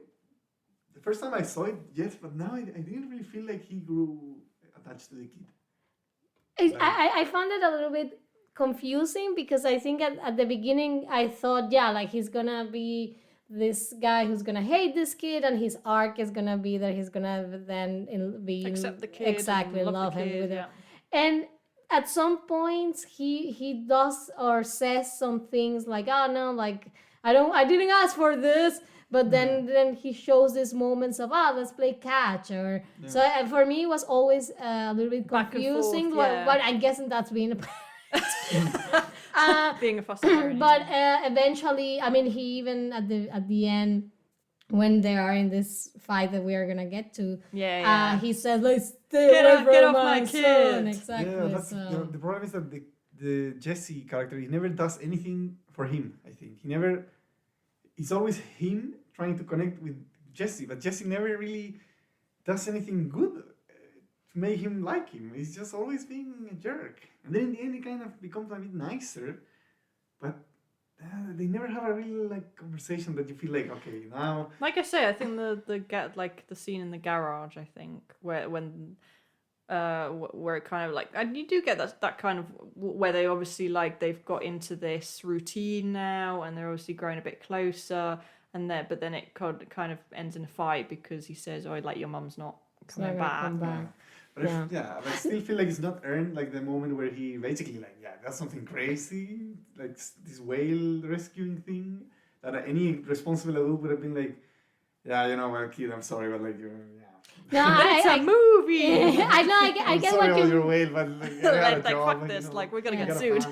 the first time I saw it, yes, but now I didn't really feel like he grew attached to the kid. I found it a little bit confusing because I think at the beginning I thought, like he's gonna be this guy who's gonna hate this kid, and his arc is gonna be that he's gonna then accept the kid, exactly, love him with it. And at some points he does or says some things like, oh no, like I didn't ask for this. But then he shows these moments of let's play catch or so. For me, it was always a little bit confusing. But I'm guessing that's being a being a foster parent. But eventually, I mean, he even at the end, when they are in this fight that we are gonna get to, he says, "Let's get off my kid." Exactly. Yeah, that's the problem is that the Jesse character, he never does anything for him. I think it's always him trying to connect with Jesse, but Jesse never really does anything good to make him like him. He's just always being a jerk. And then in the end, he kind of becomes a bit nicer, but they never have a real like conversation that you feel like, okay, now. Like I say, I think the scene in the garage, I think, where it kind of like, and you do get that kind of where they obviously like they've got into this routine now, and they're obviously growing a bit closer, but then it kind of ends in a fight because he says, "Oh, like your mum's not coming back." But but I still feel like it's not earned, like the moment where he basically like, that's something crazy, like this whale rescuing thing, that any responsible adult would have been like, well, kid, I'm sorry, but like, No, it's a movie. I know. I get what you. Your whale, but fuck this. Like we're gonna get sued.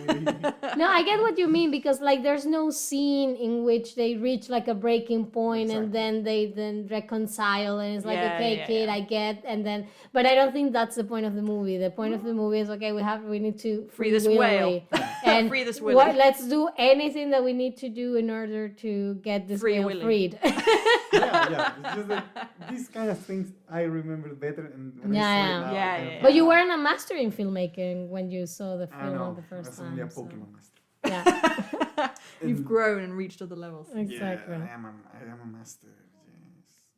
No, I get what you mean because like there's no scene in which they reach like a breaking point and then they reconcile and it's like kid, I get, and then but I don't think that's the point of the movie. The point of the movie is we need to free this whale and free this Willy. Let's do anything that we need to do in order to get this whale freed. It's just like these kind of things I remember better. And when But you weren't a master in filmmaking when you saw the film the first time. I was only a Pokemon master. Yeah. You've And- grown and reached other levels. Exactly. Yeah, I am a master.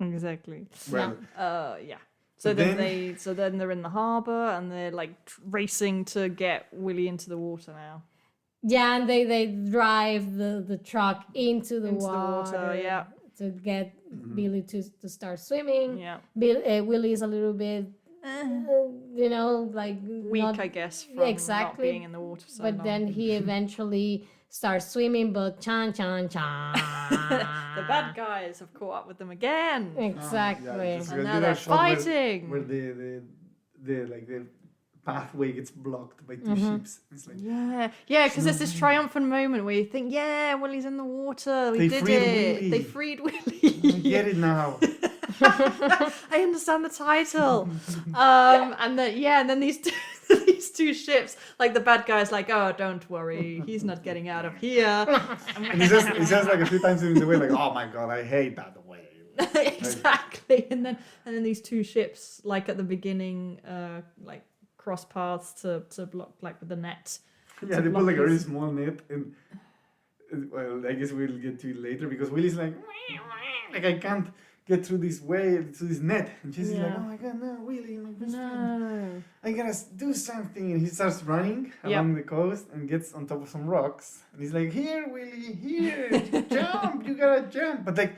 Yes. Exactly. Well, Yeah. So But then, then- then they're in the harbor and they're like racing to get Willy into the water now. Yeah, and they drive the truck into the water. Yeah. To get Mm-hmm. Billy to start swimming. Yeah. Willie is a little bit, you know, like Weak, not- I guess, from not exactly. being in the water so But long. then he eventually starts swimming. But chan. The bad guys have caught up with them again. Exactly. Yeah, just And because now you they're got shot where- fighting. Where the pathway gets blocked by 2 Mm-hmm. ships. It's like Yeah, because there's this triumphant moment where you think, yeah, Willy's in the water. We They did freed it. Willy. They freed I Willy. get it now. I understand the title. And then these these 2 ships, like the bad guy's like, oh, don't worry, he's not getting out of here. And he says like a few times in the way, like, oh my god, I hate that way. Exactly. And then these 2 ships, like at the beginning, like cross paths to block, like with the net. Yeah, to they block put like a really these- small net, and well, I guess we'll get to it later because Willy's like I can't get through this way, through this net, and she's like, Yeah. oh my god, no, Willy, my best friend, No. I gotta do something, and he starts running Yep. along the coast and gets on top of some rocks, and he's like, here, Willy, here, jump, you gotta jump, but like.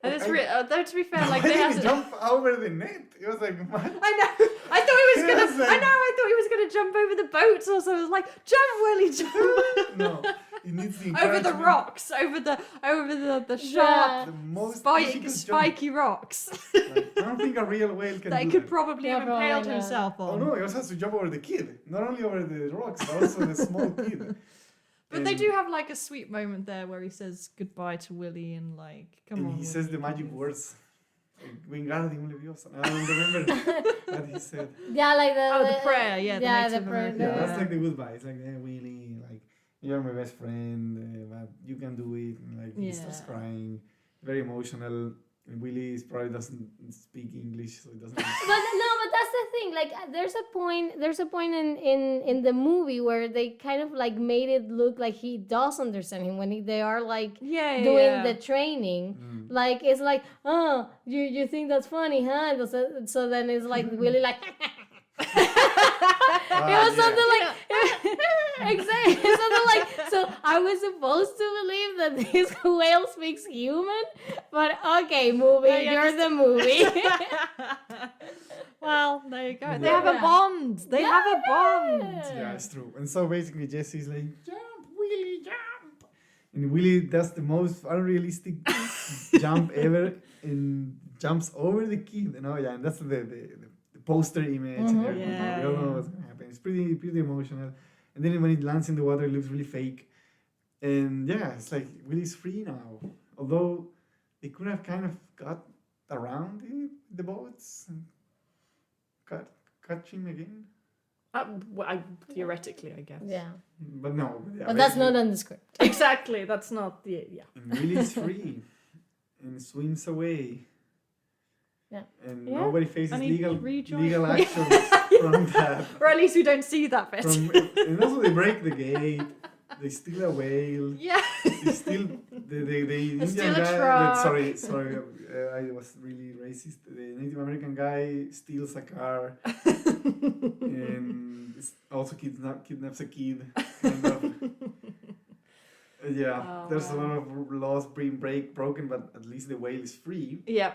And it's I- though, to be fair, why like they did have he to. jump over the net? It was like, what? I know. I thought he was It gonna. was like- I thought he was gonna jump over the boats or something. I was like, jump, Willy, jump No, it needs the over the encouragement. rocks, over the sharp, The most spiky, difficult spiky rocks jump. I don't think a real whale can that he do could that. probably Yeah, have probably impaled not. himself Oh on. no, he also has to jump over the kid. Not only over the rocks, but also the small kid. But they And- do have like a sweet moment there where he says goodbye to Willy and like, come And on. he says Willy, the magic please. words. Wingardium Leviosa. I don't remember what he said. Yeah, like the Oh, the prayer, yeah, the the Native prayer. American- Yeah, Yeah. that's like the goodbye. It's like, hey, Willy, like, you're my best friend, but you can do it. And like, he starts Yeah. crying. Very emotional. And Willy probably doesn't speak English, so he doesn't. But that's the thing. Like, there's a point in the movie where they kind of like made it look like he does understand him when they are like Yeah, doing the training. Mm. Like, it's like, oh, you think that's funny, huh? So then it's like Willy like. It was something like exactly something like, so I was supposed to believe that this whale speaks human, but okay, movie, Yeah, you're the movie. Well, there you go. They Yeah. have a bond. They have a bond. Yeah, it's true. And so basically, Jesse's like, jump, Willy, jump. And Willy does the most unrealistic jump ever and jumps over the kid. And oh, yeah, and that's the poster image and everything. Yeah, We all know yeah. what's going to happen. It's pretty emotional. And then when it lands in the water, it looks really fake. And yeah, it's like Willy's free now. Although they could have kind of got around the boats and catch him again. Theoretically, I guess. Yeah, But no. Yeah, but that's basically- not on the script. Exactly. That's not the yeah. And Willy's free and swims away. Yeah. And Yeah. nobody faces And he legal rejoins. actions from that. Or at least we don't see that bit. And also they break the gate. They steal a whale. Yeah. They steal the Indian steal a guy. truck. Sorry, I was really racist. The Native American guy steals a car and also kidnaps a kid. Kind of. Yeah, Oh, there's a wow. lot of laws being broken, but at least the whale is free. Yeah.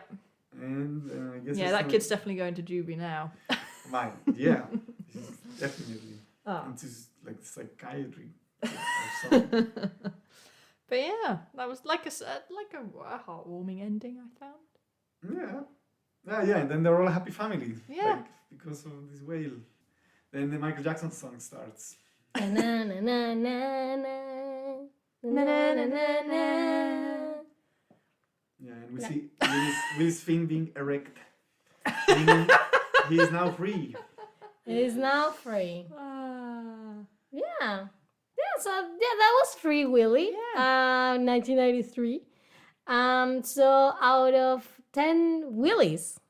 And I guess Yeah, it's that not- kid's definitely going to juvie now. mine. Yeah, definitely Oh. into like psychiatry or something. But yeah, that was like a heartwarming ending, I found. Yeah, and then they're all a happy family. Yeah. like, because of this whale. Then the Michael Jackson song starts. Na na na na na na na na na na. Yeah, and we see Will's fin being erect. Meaning he is now free. It is now free. Ah. Yeah. Yeah, so yeah, that was Free Willy. 1993. So out of 10 Willies,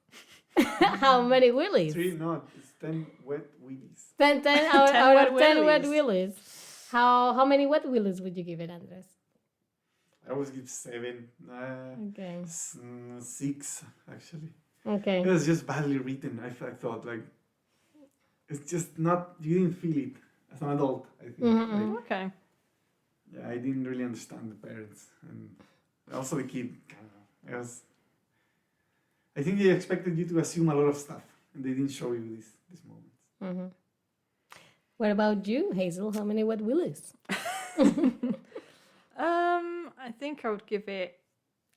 how many Willies? 3, no, it's 10 wet willies. 10 10 out wet of 10 wet Willies. Willies. How many wet willies would you give it, Andres? I always give 7. Okay. 6 actually. Okay. It was just badly written. I thought like it's just not. You didn't feel it as an adult. I think. Mhm. Like, Okay. yeah, I didn't really understand the parents and also the kid. It was. I think they expected you to assume a lot of stuff, and they didn't show you these moments. Mhm. What about you, Hazel? How many wet willies? I think I would give it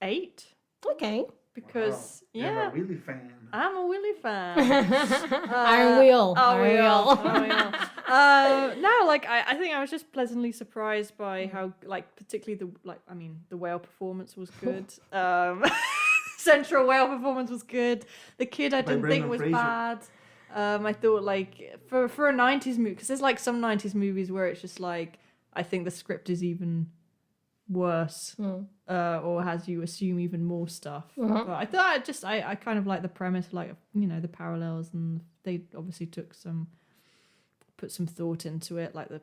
8 Okay. because Wow, yeah, I'm a really fan. I'm a Willy fan. Aren't we all? Are we all? all? Are we all? No, like I think I was just pleasantly surprised by how, like, particularly the whale performance was good. Central whale performance was good. The kid I By didn't think Brendan was Fraser. bad. I thought, like, for a 90s movie, because there's like some 90s movies where it's just like, I think the script is even worse, or has you assume even more stuff. But I thought I kind of like the premise, like, the parallels, and they obviously put some thought into it, like the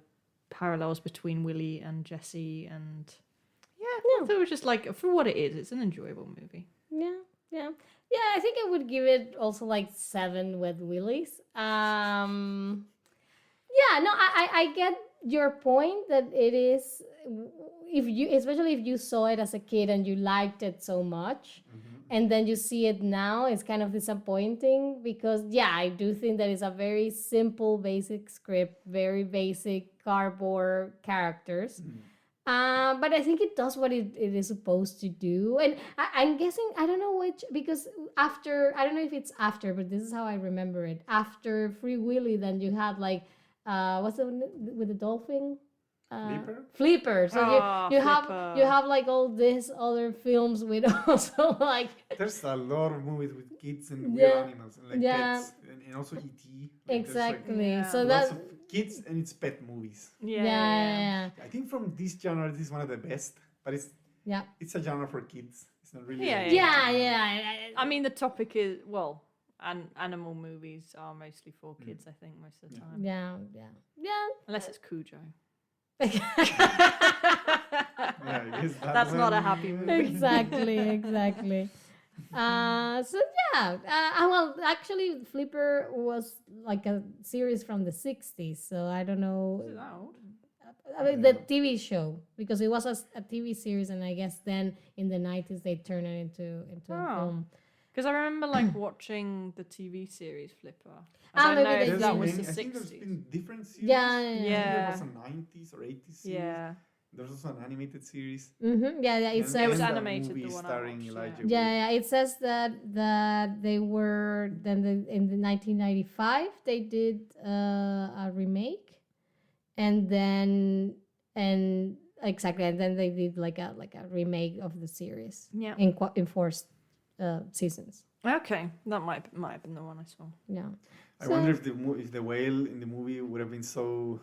parallels between Willy and Jesse, and I thought it was just like, for what it is, it's an enjoyable movie. Yeah. I think I would give it also like 7 wet willies. I get your point that it is, especially if you saw it as a kid and you liked it so much, and then you see it now, it's kind of disappointing because I do think that it's a very simple, basic script, very basic cardboard characters. But I think it does what it is supposed to do. And I'm guessing, I don't know which, because after, I don't know if it's after, but this is how I remember it. After Free Willy, then you had like, what's the one with the dolphin? Flipper? Flipper. So you have like all these other films with also like. There's a lot of movies with kids and Yeah. weird animals and like Yeah. pets and also E.T. Like, Exactly. Yeah. So lots that. of kids and it's pet movies. Yeah. I think from this genre, this is one of the best, but it's a genre for kids. It's not really. Yeah. I mean, the topic is, well, and animal movies are mostly for kids, I think, most of the time. Yeah. Unless it's Cujo. Yeah, I guess That's not a happy movie. Exactly. Well, actually, Flipper was like a series from the 60s, so I don't know. Is it that old? I mean, the TV show, because it was a TV series, and I guess then in the 90s they turned it into a film. Because I remember like watching the TV series Flipper. I don't Maybe know they if that was did. the I think there's 60s. been different series. Yeah. I think there was a 90s or 80s series. Yeah. There's also an animated series. Mm-hmm. Yeah. It And says. It was that animated, movie the one I starring watched, Elijah yeah. Wood. It says that they were then in the 1995 they did a remake, and then they did like a remake of the series Yeah. in 4 seasons. Okay, that might have been the one I saw. Yeah. I wonder if the whale in the movie would have been so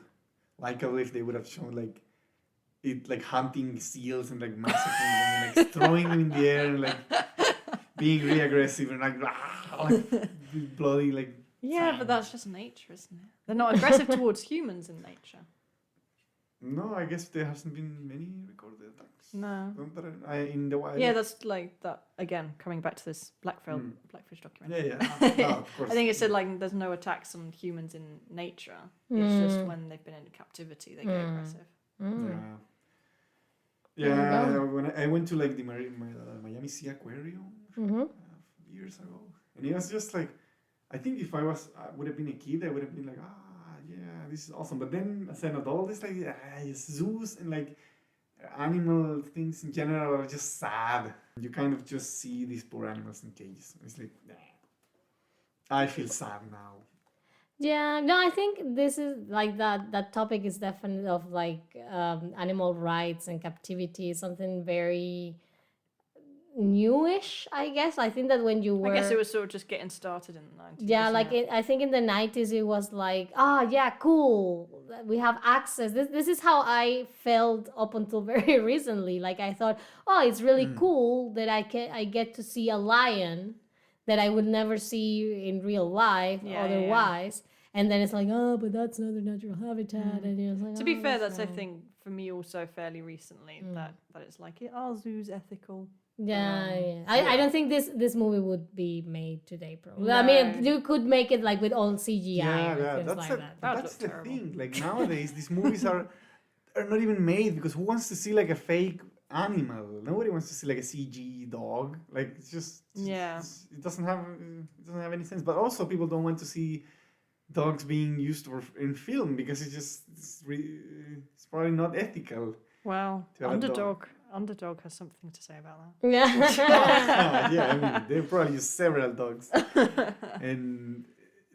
likable if they would have shown like it like hunting seals and like massacring them and like throwing them in the air and like being really aggressive and like bloody like. Yeah, fangs. but that's just nature, isn't it? They're not aggressive towards humans in nature. No, I guess there hasn't been many recorded attacks. No. In the wild. Yeah, that's like that again. Coming back to this Blackfish documentary. Yeah. No, of course. I think it said like there's no attacks on humans in nature. It's just when they've been in captivity they get aggressive. Yeah. When I went to like the Miami Sea Aquarium years ago, and it was just like, I think if I would have been a kid, I would have been like, yeah, this is awesome. But then as an adult, it's like zoos and like animal things in general are just sad. You kind of just see these poor animals in cages. It's like, I feel sad now. Yeah, no, I think this is like that topic is definitely of like animal rights and captivity, something very newish, I guess. I think that when you were, I guess it was sort of just getting started in the 90s. yeah, wasn't like it? I think in the 90s it was like, yeah, cool, we have access. This is how I felt up until very recently. Like I thought, it's really cool that I get to see a lion that I would never see in real life Yeah, otherwise. and then it's like, oh, but that's not their natural habitat, and you're like, To be oh, fair, that's I wrong. think for me also fairly recently that it's like are zoos ethical? Yeah. I don't think this movie would be made today, probably. I No. mean, you could make it like with all CGI Yeah, or yeah, things that's like a, that. That would that's look the terrible. thing. Like nowadays, these movies are not even made because who wants to see like a fake animal? Nobody wants to see like a CG dog. Like it's just Yeah. it doesn't have any sense. But also, people don't want to see dogs being used in film because it's probably not ethical. Well, To have a dog. Underdog has something to say about that. Yeah. Yeah, I mean they probably use several dogs, and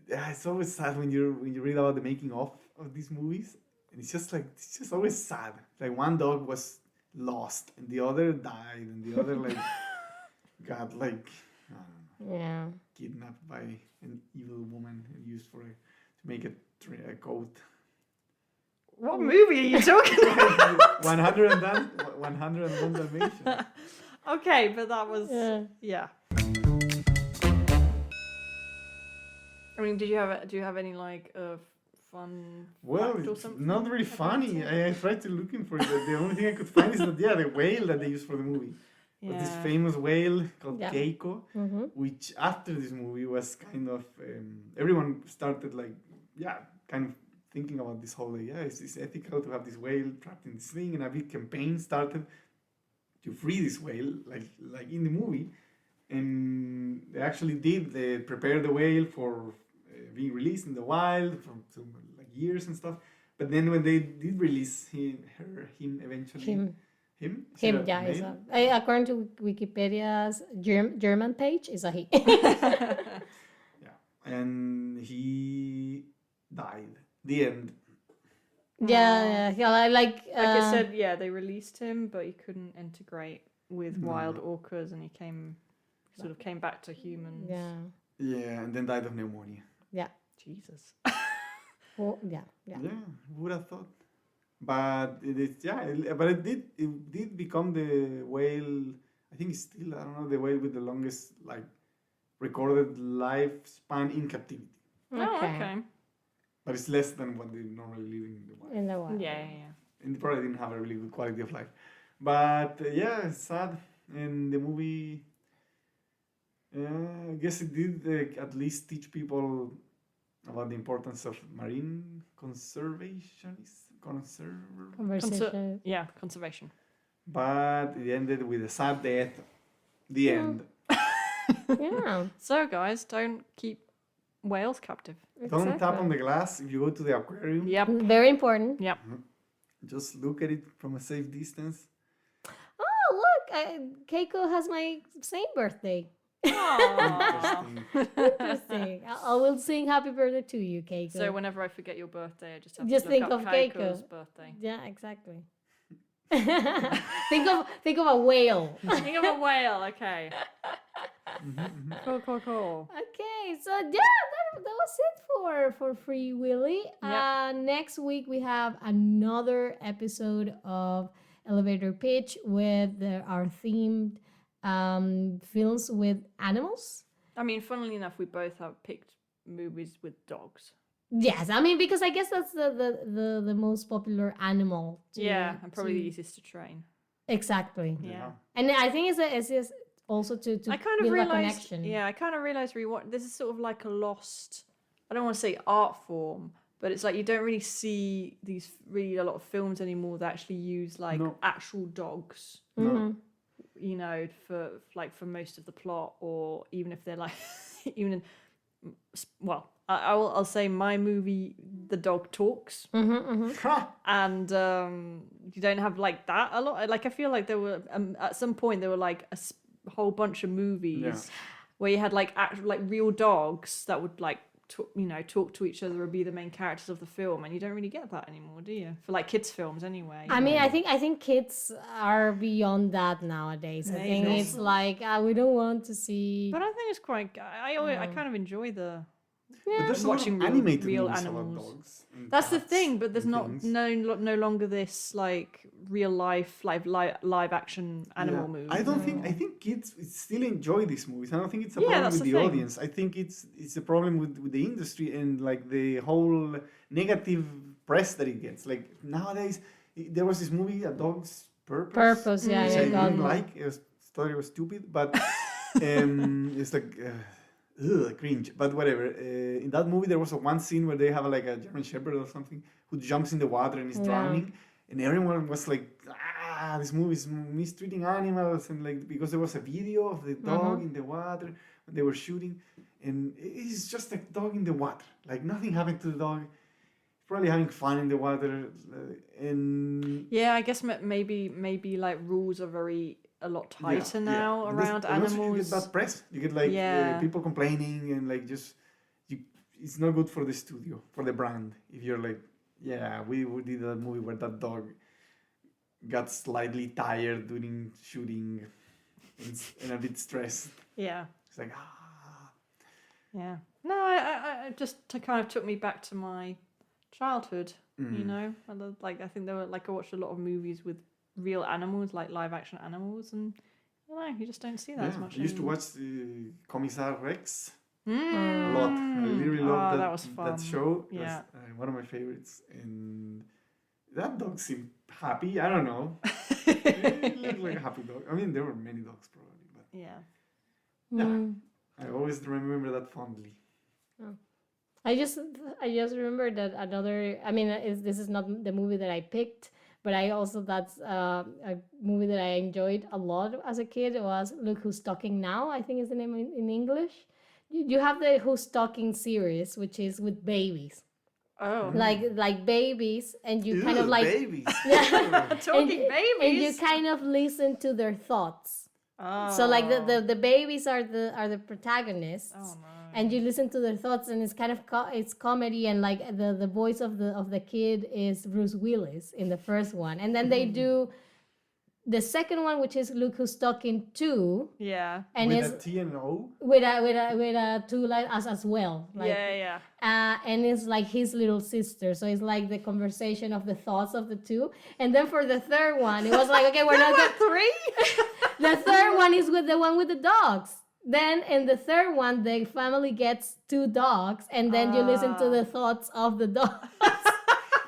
it's always sad when you read about the making of these movies, and it's just always sad. Like one dog was lost, and the other died, and the other like got like I don't know, Yeah. kidnapped by an evil woman and used to make a coat. What movie are you talking about? 101 Dalmatians. Okay, but that was Yeah. I mean, do you have any like fun Well, fact or it's something? not very about funny. it? I tried to looking for it. The only thing I could find is that the whale that they used for the movie. Was this Yeah. famous whale called Yeah. Keiko, Mm-hmm. which after this movie was kind of everyone started like kind of thinking about this whole is this ethical to have this whale trapped in this thing, and a big campaign started to free this whale like in the movie, and they actually did prepare the whale for being released in the wild for some like years and stuff. But then when they did release him eventually. Him? Is it Him, a yeah. Is male? according to Wikipedia's German page, is a he. Yeah. And he died. The end. Yeah. Like Like I said, yeah, they released him, but he couldn't integrate with wild orcas, and he came back to humans. Yeah. Yeah, and then died of pneumonia. Yeah. Jesus. Well, yeah. Yeah, who would have thought? But it did become the whale. I think it's still, I don't know, the whale with the longest like recorded lifespan in captivity. Oh, okay. But it's less than what they normally live in the wild. In the wild. Yeah. And they probably didn't have a really good quality of life. But it's sad. And the movie, I guess it did at least teach people about the importance of marine conservation. Conversation. Conservation. But it ended with a sad death. The end. Yeah. So, guys, don't keep whales captive. Don't tap on the glass if you go to the aquarium. Yep. Very important. Yep. Just look at it from a safe distance. Oh, look. Keiko has my same birthday. Interesting. Interesting. I will sing happy birthday to you, Keiko. So whenever I forget your birthday, I just have Just to look think up of Keiko's Keiko. birthday. Yeah, exactly. think of a whale. Think of a whale, okay. Cool. Okay, so that was it for Free Willy. Yep. Next week we have another episode of Elevator Pitch with our themed films with animals. I mean, funnily enough, we both have picked movies with dogs. Yes, I mean because I guess that's the most popular animal. And probably the easiest to train. Exactly. Yeah. And I think it's just also to I kind of build a realized. connection. Yeah, I kind of realized this is sort of like a lost. I don't want to say art form, but it's like you don't really see a lot of films anymore that actually use like actual dogs. Mm-hmm. You know, for most of the plot, or even if they're like, I'll say my movie, the dog talks, and you don't have like that a lot. Like I feel like there were at some point there were like a whole bunch of movies where you had like actual like real dogs that would like talk to each other or be the main characters of the film, and you don't really get that anymore, do you? For like kids films anyway. I mean, I think kids are beyond that nowadays. I think it's like we don't want to see. But I think it's quite. I kind of enjoy the But there's a lot watching of real, animated real movies animals. about dogs. And That's the cats thing, but there's and not things. no longer this like real life live action animal Yeah. movie. I don't think. I think kids still enjoy these movies. I don't think it's a Yeah, problem that's with the the thing. audience. I think it's a problem with the industry and like the whole negative press that it gets. Like nowadays, there was this movie, A Dog's Purpose. Purpose, yeah, which yeah, I God. didn't like. Thought it was stupid, but it's like cringe. But whatever. In that movie, there was one scene where they have like a German Shepherd or something who jumps in the water and is Yeah. drowning, and everyone was like, this movie is mistreating animals, and like because there was a video of the dog in the water when they were shooting, and it's just a dog in the water. Like nothing happened to the dog. Probably having fun in the water, and Yeah, I guess maybe like rules are a lot tighter now And around and also animals. you get bad press. You get like Yeah. people complaining and like it's not good for the studio, for the brand. If you're like, yeah, we did a movie where that dog got slightly tired during shooting and a bit stressed. Yeah. It's like, Yeah. No, I just kind of took me back to my childhood. You know, I think there were like I watched a lot of movies with real animals, like live action animals, and I don't know, you just don't see that as much. I used to anymore. watch Commissar Rex a Mm. lot. I really loved that was fun. that show. It Yeah. was, one of my favorites. And that dog seemed happy. I don't know. It looked like a happy dog. I mean, there were many dogs probably, but Yeah. Mm. I always remember that fondly. I just remember that another. I mean, this is not the movie that I picked, but that's a movie that I enjoyed a lot as a kid. It was Look Who's Talking Now, I think is the name in English. You have the Who's Talking series, which is with babies, Oh. like babies, and you kind of like babies. yeah, Talking and you babies. kind of listen to their thoughts. Oh. So like the babies are the protagonists. Oh no. And you listen to their thoughts, and it's kind of it's comedy, and like the voice of the kid is Bruce Willis in the first one, and then they do the second one, which is Look Who's Talking To, Yeah. and With it's a T and an O? with a two line as well, like, Yeah. and it's like his little sister, so it's like the conversation of the thoughts of the two, and then for the third one, it was like, okay, we're not gonna three. the third one is with the one with the dogs. Then in the third one, the family gets 2 dogs, and then you listen to the thoughts of the dogs.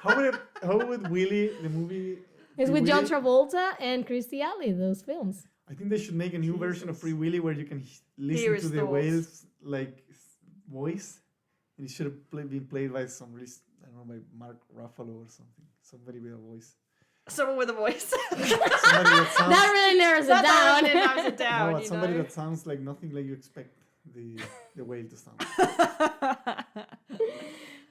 How would Willy, the movie? It's Free with John Willy? Travolta and Christy Alley, those films. I think they should make a new version of Free Willy where you can listen Hear to his the thoughts. whale's like voice, and it should have been played by some really, I don't know, by Mark Ruffalo or something. Somebody with a voice. Someone with a voice. Somebody that sounds. That really narrows it That down. really narrows it down. No, but you somebody know? that sounds like nothing like you expect the whale to sound.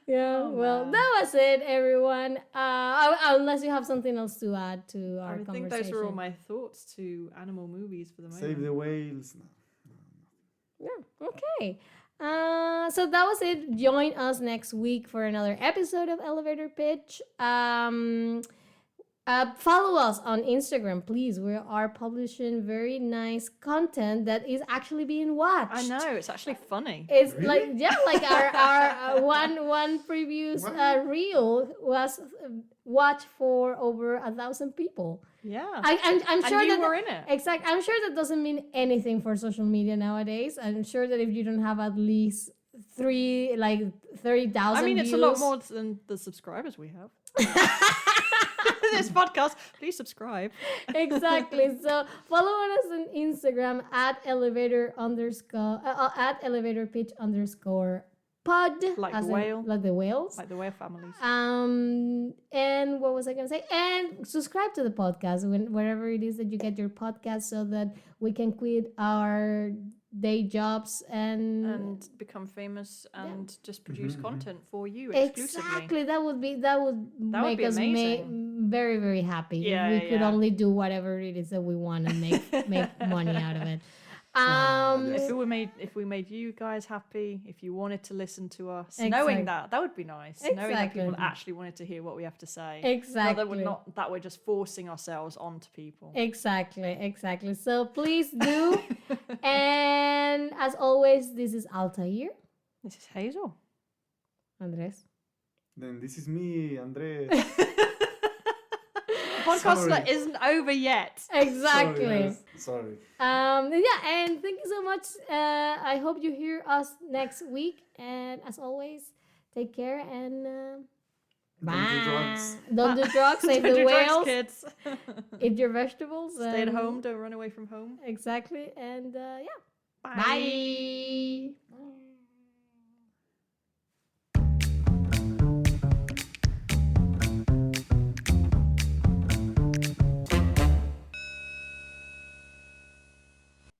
Yeah, well, man. that was it, everyone. Unless you have something else to add to our I think conversation. those were all my thoughts to animal movies for the moment. Save the whales. No. Yeah, okay. So that was it. Join us next week for another episode of Elevator Pitch. Follow us on Instagram, please. We are publishing very nice content that is actually being watched. I know, it's actually funny. It's Really? like, yeah, like our one previous What? reel was watched for over 1,000 people. Yeah. I'm sure and you that were in it. exact. I'm sure that doesn't mean anything for social media nowadays. I'm sure that if you don't have at least 30,000. I mean, it's a lot more than the subscribers we have. This podcast, please subscribe. Exactly. So follow us on Instagram at elevator pitch _ pod. Like as the whale. like the whales. Like the whale families. And what was I gonna say? And subscribe to the podcast wherever it is that you get your podcast, so that we can quit our day jobs and become famous and just produce content for you exclusively. exactly that would make be us amazing. very, very happy. Yeah, if we could yeah. only do whatever it is that we want and make money out of it. If we made you guys happy, if you wanted to listen to us, knowing that would be nice. Knowing that people Exactly. actually wanted to hear what we have to say. Exactly. Not that we're just forcing ourselves onto people. Exactly. So please do. And as always, this is Altair. This is Hazel. Andres. Then this is me, Andres. Podcast Sorry. isn't over yet. Exactly. Sorry, guys. Sorry. Yeah, and thank you so much. I hope you hear us next week. And as always, take care and Don't do drugs. Don't do drugs. Save Don't the do drugs, whales. kids. Eat your vegetables. Stay at and- home. Don't run away from home. Exactly. And yeah. Bye. Bye.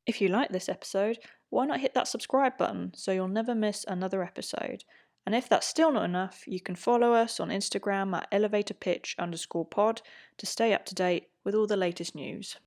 If you like this episode, why not hit that subscribe button so you'll never miss another episode? And if that's still not enough, you can follow us on Instagram at elevatorpitch_pod to stay up to date with all the latest news.